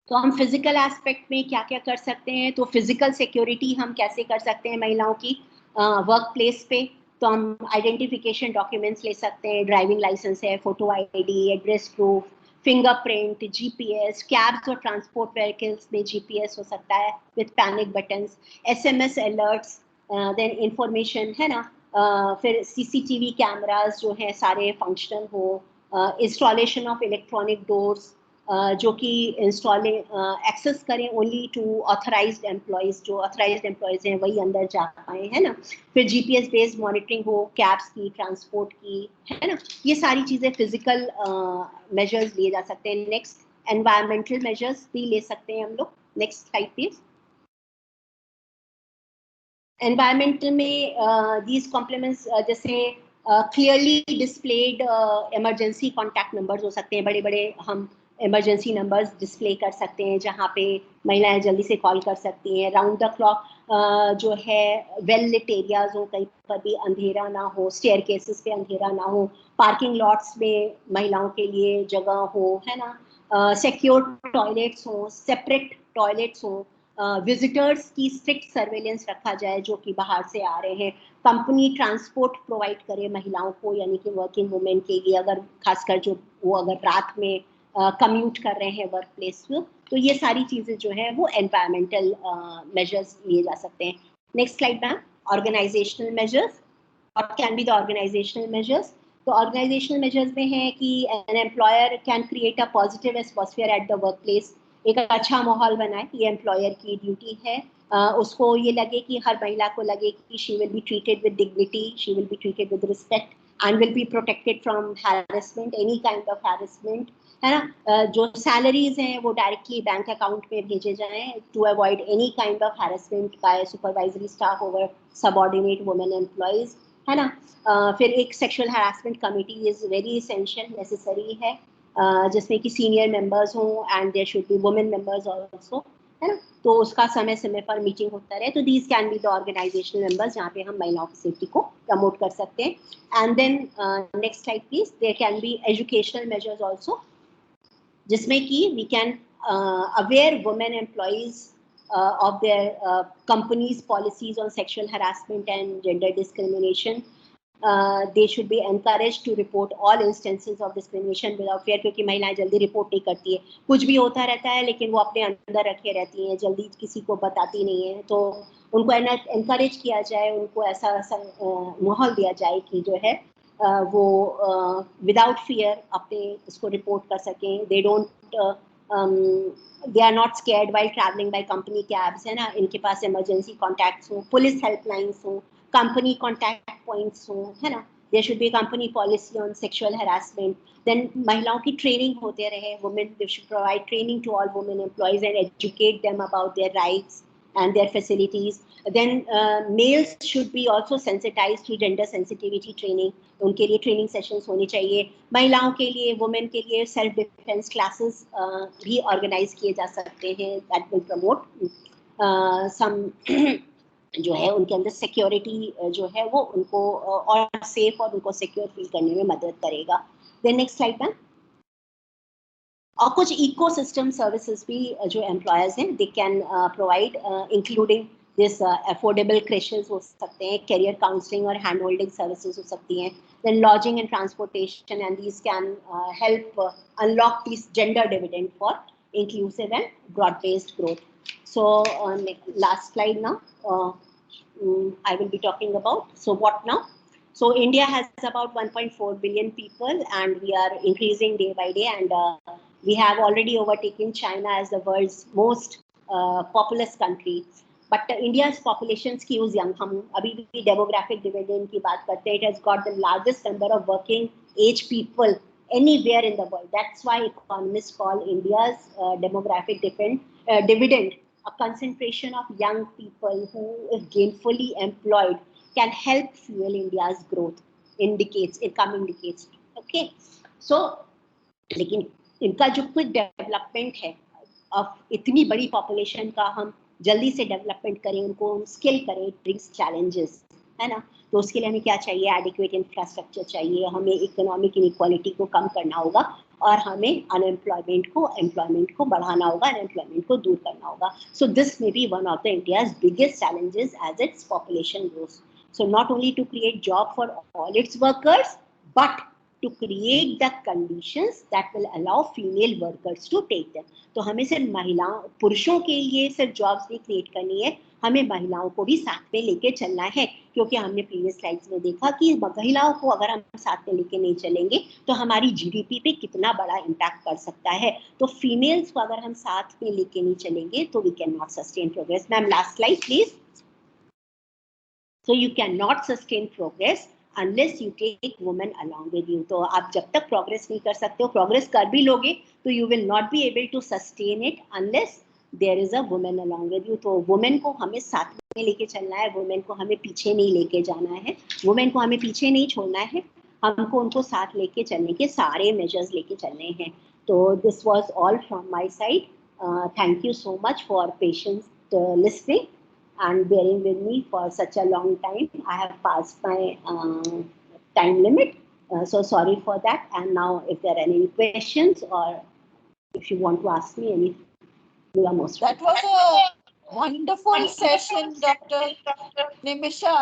तो हम physical aspect में क्या क्या कर सकते हैं, तो physical security हम कैसे कर सकते हैं महिलाओं की वर्क प्लेस पे. तो हम आइडेंटिफिकेशन डॉक्यूमेंट्स ले सकते हैं, ड्राइविंग लाइसेंस है, photo ID, address proof, fingerprint, GPS, cabs और ट्रांसपोर्ट व्हीकल्स में जीपीएस हो सकता है with panic buttons, SMS alerts, then information है ना, फिर सीसीटीवी कैमरास जो है सारे फंक्शनल हो, इंस्टॉलेशन ऑफ इलेक्ट्रॉनिक डोर्स जो कि एक्सेस करें ओनली टू ऑथराइज्ड एम्प्लॉयज, जो ऑथराइज्ड एम्प्लॉयज हैं वही अंदर जा पाए, है ना. फिर जीपीएस बेस्ड मॉनिटरिंग हो कैब्स की, ट्रांसपोर्ट की, है ना. ये सारी चीज़ें फिजिकल मेजर्स लिए जा सकते हैं. नेक्स्ट, एनवायरमेंटल मेजर्स भी ले सकते हैं हम लोग. Next slide please. एनवायरमेंटल में दीज कॉम्प्लीमेंट्स जैसे clearly displayed emergency contact numbers हो सकते हैं, बड़े बड़े हम इमरजेंसी नंबर्स डिस्प्ले कर सकते हैं जहाँ पे महिलाएं जल्दी से कॉल कर सकती हैं. राउंड द क्लॉक जो है वेल लिट एरियाज हो, कहीं पर भी अंधेरा ना हो, स्टेयर केसेस पे अंधेरा ना हो, पार्किंग लॉट्स में महिलाओं के लिए जगह हो, है ना, सिक्योर टॉयलेट्स हो, सेपरेट टॉयलेट्स हो, विजिटर्स की स्ट्रिक्ट सर्वेलेंस रखा जाए जो कि बाहर से आ रहे हैं, कंपनी ट्रांसपोर्ट प्रोवाइड करे महिलाओं को, यानी कि वर्किंग वुमेन के लिए, अगर खासकर जो वो अगर रात में कम्यूट कर रहे हैं वर्क प्लेस में. तो ये सारी चीज़ें जो है वो एनवायरमेंटल मेजर्स लिए जा सकते हैं. Next slide ma'am. Organizational measures. What can be the organizational measures? तो ऑर्गेनाइजेशनल मेजर्स में है कि an employer can create a positive atmosphere at the work place. एक अच्छा माहौल बनाए, ये एम्प्लॉयर की ड्यूटी है. उसको ये लगे कि हर महिला को लगे कि she will be treated with dignity, she will be treated with respect and will be protected from harassment, any kind of harassment, है ना. जो सैलरीज हैं वो डायरेक्टली बैंक अकाउंट में भेजे जाएं to avoid any kind of harassment by supervisory staff over subordinate women employees, है ना. फिर एक sexual harassment committee is very essential, necessary है, जिसमें कि सीनियर मेंबर्स हों and there should be women members also, है ना. तो उसका समय समय पर मीटिंग होता रहे. तो these can be the organizational members जहाँ पे हम महिलाओं की सेफ्टी को प्रमोट कर सकते हैं. And then next slide please. There can be educational measures also, जिसमें कि we can aware women employees of their company's policies on sexual harassment and gender discrimination. They should be encouraged to report all instances of discrimination without fear, क्योंकि महिलाएं जल्दी report नहीं करती है. कुछ भी होता रहता है लेकिन वो अपने अंदर रखे रहती हैं, जल्दी किसी को बताती नहीं है. तो उनको एनकरेज किया जाए, उनको ऐसा माहौल दिया जाए कि जो है वो विदाउट फियर अपने इसको रिपोर्ट कर सकें. They don't they are not scared while traveling by company cabs, है ना. इनके पास emergency contacts हो, पुलिस हेल्पलाइंस हो, company contact points हो, है ना. there should be a company policy on sexual harassment. then महिलाओं की training होते रहे, women, they should provide training to all women employees and educate them about their rights, and their facilities. Then males should be also sensitized to gender sensitivity training. उनके लिए training sessions होने चाहिए. महिलाओं के लिए, women के लिए self defense classes भी organize किए जा सकते हैं. That will promote some जो है उनके अंदर सिक्योरिटी जो है वो उनको और सेफ और उनको सिक्योर फील करने में मदद करेगा. Then next slide ma'am. और कुछ इकोसिस्टम सर्विसेज भी जो एम्प्लॉयर्स हैं they can provide, including this affordable creches हो सकते हैं, करियर काउंसलिंग और हैंड होल्डिंग सर्विसेज हो सकती हैं. Then lodging and transportation, and these can help unlock this gender dividend for inclusive and broad based growth. So last slide now. I will be talking about. So what now? So India has about 1.4 billion people, and we are increasing day by day, and we have already overtaken China as the world's most populous country. But India's population skews young. हम अभी भी demographic dividend की बात करते हैं. It has got the largest number of working age people anywhere in the world. That's why economists call India's demographic dividend a concentration of young people who, if gainfully employed, can help fuel India's growth in coming decades. Okay, so लेकिन इनका जो quick development है, अब इतनी बड़ी population का हम जल्दी से डेवलपमेंट करें, उनको स्किल करें, ब्रिंग्स चैलेंजेस, है ना. तो उसके लिए हमें क्या चाहिए? एडिक्वेट इंफ्रास्ट्रक्चर चाहिए, हमें इकोनॉमिक इनइक्वालिटी को कम करना होगा, और हमें एम्प्लॉयमेंट को बढ़ाना होगा, अनएम्प्लॉयमेंट को दूर करना होगा. So this may be one of the India's biggest challenges as its population grows. So not only to create job for all its workers, but to create the conditions that will allow female workers to take them. तो हमें सिर्फ पुरुषों के लिए सिर्फ jobs नहीं create करनी है, हमें महिलाओं को भी साथ में लेके चलना है, क्योंकि हमने प्रीवियस स्लाइड्स में देखा कि महिलाओं को अगर हम साथ में लेके नहीं चलेंगे तो हमारी जीडीपी पे कितना बड़ा इम्पैक्ट पड़ सकता है. तो फीमेल्स को अगर हम साथ में लेके नहीं चलेंगे तो we can not sustain progress. Ma'am last slide please. So you cannot sustain progress unless you take women along with you. तो आप जब तक प्रोग्रेस नहीं कर सकते हो, प्रोग्रेस कर भी लोगे तो you will not be able to sustain it unless there is a woman along with you. तो वुमेन को हमें साथ में लेके चलना है, वुमेन को हमें पीछे नहीं लेके जाना है, वुमेन को हमें पीछे नहीं छोड़ना है, हमको उनको साथ लेके चलने के सारे मेजर्स लेके चलने हैं. तो this was all from my side. Thank you so much for patience listening and bearing with me for such a long time. I have passed my time limit, so sorry for that. And now if there are any questions or if you want to ask me anything, you are most welcome. That was a wonderful session, Dr. Nimisha,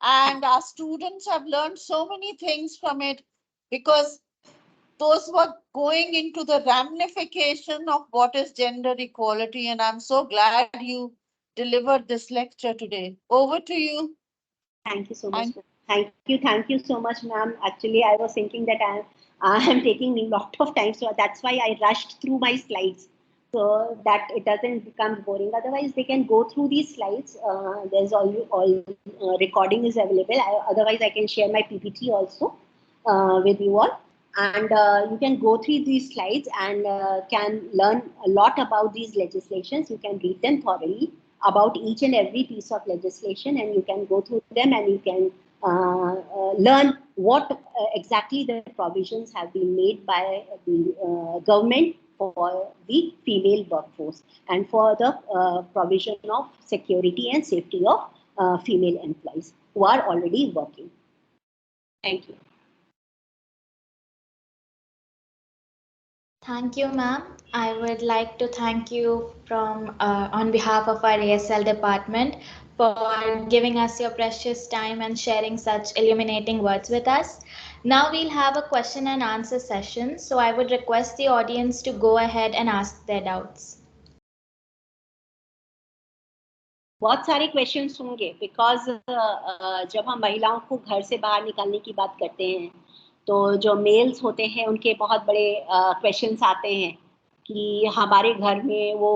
and our students have learned so many things from it, because those were going into the ramification of what is gender equality, and I'm so glad you delivered this lecture today. Over to you. Thank you so much. Thank you so much, ma'am. Actually, I was thinking that I am taking a lot of time, so that's why I rushed through my slides, so that it doesn't become boring. Otherwise, they can go through these slides. There's all recording is available. Otherwise, I can share my PPT also with you all. And you can go through these slides and can learn a lot about these legislations. You can read them thoroughly about each and every piece of legislation, and you can go through them, and you can learn what exactly the provisions have been made by the government for the female workforce and for the provision of security and safety of female employees who are already working. Thank you. Thank you, ma'am. I would like to thank you from on behalf of our ASL department for giving us your precious time and sharing such illuminating words with us. Now we'll have a question and answer session. So I would request the audience to go ahead and ask their doubts. बहुत सारे questions होंगे, because जब हम महिलाओं को घर से बाहर निकालने की बात करते हैं तो जो मेल्स होते हैं उनके बहुत बड़े क्वेश्चंस आते हैं कि हमारे घर में वो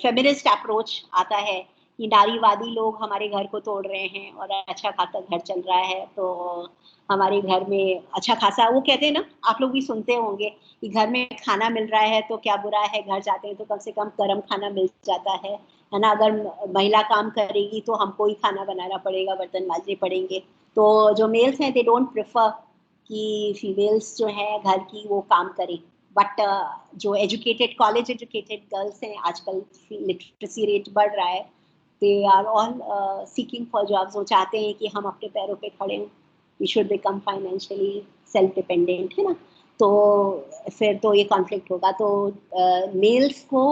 फेमिनिस्ट अप्रोच आता है कि नारीवादी लोग हमारे घर को तोड़ रहे हैं और अच्छा खासा घर चल रहा है, तो हमारे घर में अच्छा खासा, वो कहते हैं ना, आप लोग भी सुनते होंगे कि घर में खाना मिल रहा है तो क्या बुरा है, घर जाते हैं तो कम से कम गर्म खाना मिल जाता है, है ना। अगर महिला काम करेगी तो हमको ही खाना बनाना पड़ेगा, बर्तन मांजने पड़ेंगे। तो जो मेल्स हैं दे डोंट प्रेफर कि फीमेल्स जो है घर की वो काम करें। बट जो एजुकेटेड कॉलेज एजुकेटेड गर्ल्स हैं, आजकल लिटरेसी रेट बढ़ रहा है, they are all seeking for jobs. वो चाहते हैं कि हम अपने पैरों पे खड़े हों, we should become financially self dependent, है ना। तो फिर तो ये कॉन्फ्लिक्ट होगा। तो मेल्स को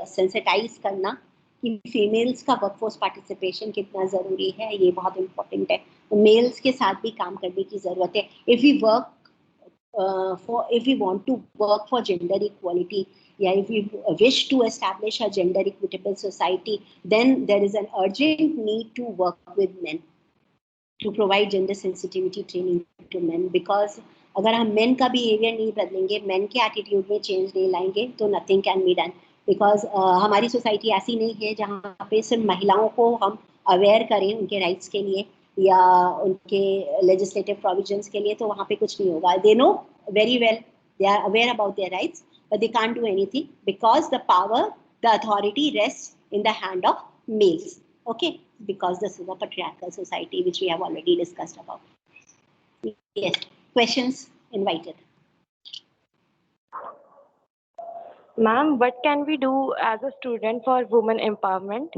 सेंसिटाइज करना कि फीमेल्स का वर्कफोर्स पार्टिसिपेशन कितना ज़रूरी है, ये बहुत इम्पोर्टेंट है। तो मेल्स के साथ भी काम करने की ज़रूरत है। If we work if we want to work for gender equality, yeah, if we wish to establish a gender equitable society, then there is an urgent need to work with men to provide gender sensitivity training to men, because अगर हम men का behavior नहीं बदलेंगे, men के attitude में change नहीं लाएंगे, तो nothing can be done. Because हमारी society ऐसी नहीं है जहाँ पे सिर्फ महिलाओं को हम aware करें उनके rights के लिए या उनके legislative provisions के लिए, तो वहाँ पे कुछ नहीं होगा. They know very well, they are aware about their rights, but they can't do anything because the power, the authority rests in the hand of males. Okay, because this is a patriarchal society, which we have already discussed about. Yes, questions invited. Ma'am, what can we do as a student for women empowerment?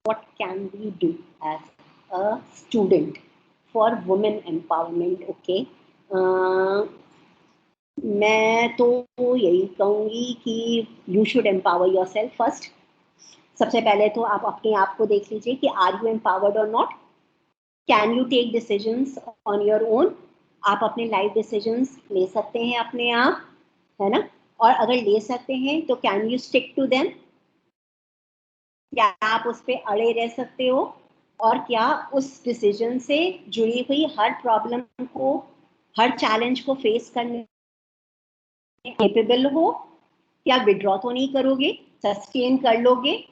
What can we do as a student for women empowerment? Okay. मैं तो यही कहूँगी कि you should empower yourself first. सबसे पहले तो आप अपने आप को देख लीजिए कि आर यू एम्पावर्ड और not, can you take decisions on your own, आप अपने लाइफ डिसीजंस ले सकते हैं अपने आप, है ना। और अगर ले सकते हैं तो can you stick to them, क्या आप उस पर अड़े रह सकते हो, और क्या उस डिसीजन से जुड़ी हुई हर प्रॉब्लम को, हर चैलेंज को फेस करने कैपेबल हो, क्या विड्रॉ तो नहीं करोगे, सस्टेन कर लोगे।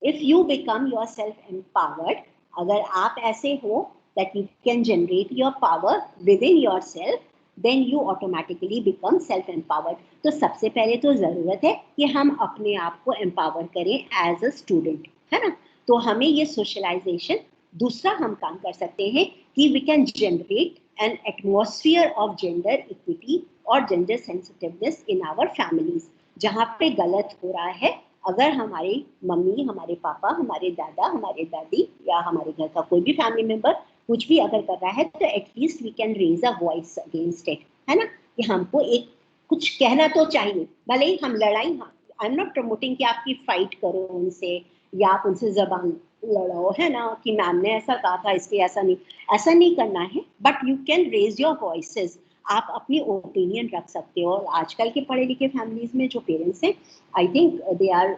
If you become yourself empowered, अगर आप ऐसे हो that you can generate your power within yourself, then you automatically become self-empowered. तो सबसे पहले तो ज़रूरत है कि हम अपने आप को empower करें as a student, है ना। तो हमें ये socialization, दूसरा हम काम कर सकते हैं कि we can generate an atmosphere of gender equity और gender sensitiveness in our families. जहाँ पे गलत हो रहा है, अगर हमारी मम्मी, हमारे पापा, हमारे दादा, हमारे दादी या हमारे घर का कोई भी फैमिली मेंबर कुछ भी अगर कर रहा है, तो at least we can raise a voice against it, है ना। कि हमको एक कुछ कहना तो चाहिए, भले ही हम लड़ाई, आई एम नॉट प्रमोटिंग कि आपकी फाइट करो उनसे या आप उनसे जबान लड़ाओ, है ना, कि मैम ने ऐसा कहा था इसलिए ऐसा नहीं करना है, but you can raise your voices, आप अपनी ओपिनियन रख सकते हो। और आजकल के पढ़े लिखे फैमिलीज में जो पेरेंट्स हैं, I think they are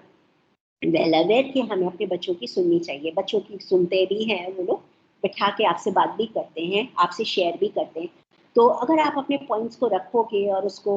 well aware कि हमें अपने बच्चों की सुननी चाहिए। बच्चों की सुनते भी हैं वो लोग, बैठा के आपसे बात भी करते हैं, आपसे शेयर भी करते हैं। तो अगर आप अपने पॉइंट्स को रखोगे और उसको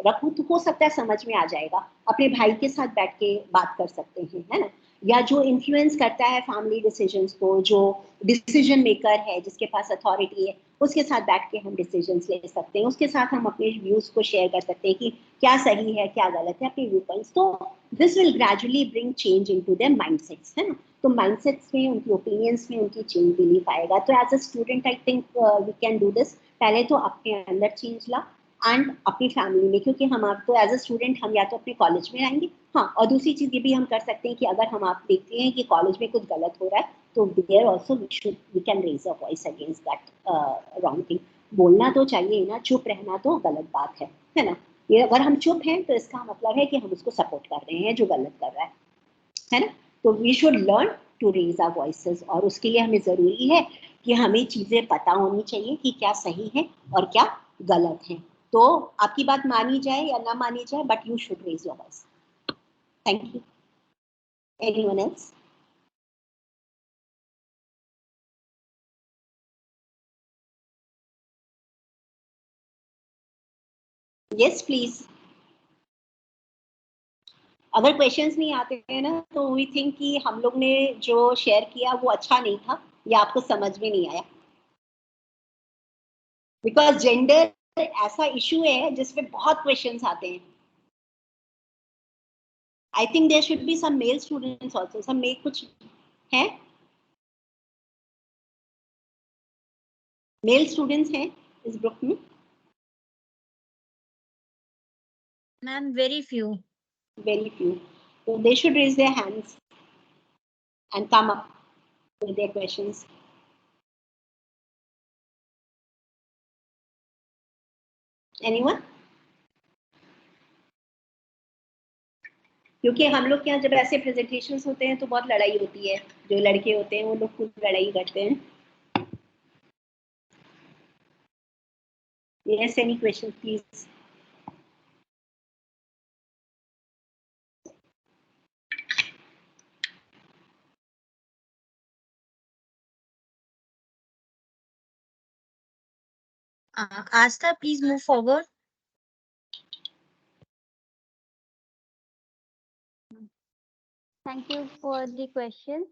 रखो, तो हो सकता है समझ में आ जाएगा। अपने भाई के साथ बैठ के बात कर सकते हैं, है ना। या जो इन्फ्लुएंस करता है फैमिली डिसीजंस को, जो डिसीजन मेकर है, जिसके पास अथॉरिटी है, उसके साथ बैठ के हम डिसीजंस ले सकते हैं। उसके साथ हम अपने व्यूज को शेयर कर सकते हैं कि क्या सही है क्या गलत है, अपने व्यू पॉइंट्स। तो this will gradually bring change into their mindsets, है ना। तो माइंडसेट्स में, उनकी ओपिनियंस में उनकी चेंज बिलीफ आएगा। तो as a student I think we can do this. पहले तो अपने अंदर चेंज ला एंड अपनी फैमिली में, क्योंकि हम आप तो एज अ स्टूडेंट हम या तो अपने कॉलेज में आएंगे, हाँ। और दूसरी चीज़ ये भी हम कर सकते हैं कि अगर हम आप देखते हैं कि कॉलेज में कुछ गलत हो रहा है, तो there also we can raise a voice against that wrong thing. बोलना तो चाहिए ना, चुप रहना तो गलत बात है ना। ये अगर हम चुप हैं तो इसका मतलब है कि हम उसको सपोर्ट कर रहे हैं जो गलत कर रहा है ना। तो we should learn to raise our voices, और उसके लिए हमें ज़रूरी है कि हमें चीज़ें पता होनी चाहिए कि क्या सही है और क्या गलत है। तो आपकी बात मानी जाए या ना मानी जाए, but you should raise your voice. Thank you. Anyone else? Yes please. अगर क्वेश्चंस नहीं आते हैं ना, तो वी थिंक कि हम लोग ने जो शेयर किया वो अच्छा नहीं था या आपको समझ में नहीं आया। बिकॉज जेंडर ऐसा इशू है जिसपे बहुत क्वेश्चंस आते हैं। I think there should be some male students also. Some male कुछ है? Male students हैं इस group में? Ma'am, very few. Very few. So they should raise their hands and come up with their questions. Anyone? क्योंकि हम लोग के यहाँ जब ऐसे प्रेजेंटेशंस होते हैं तो बहुत लड़ाई होती है. जो लड़के होते हैं वो लोग खुद लड़ाई करते हैं. Yes, any questions, please? Asta, please move forward. Thank you for the questions.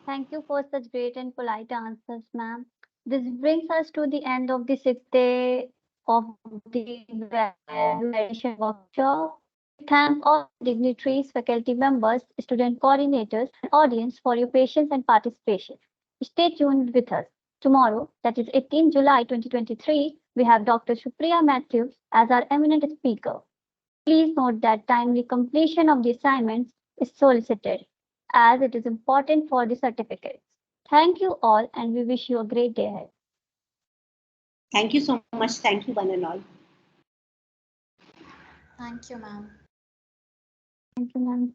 Thank you for such great and polite answers, ma'am. This brings us to the end of the 6th day of the evaluation workshop. Thank all dignitaries, faculty members, student coordinators, and audience for your patience and participation. Stay tuned with us. Tomorrow, that is 18 July 2023, we have Dr. Supriya Matthews as our eminent speaker. Please note that timely completion of the assignments is solicited, as it is important for the certificates. Thank you all, and we wish you a great day ahead. Thank you so much. Thank you, one and all. Thank you, ma'am. Thank you, ma'am.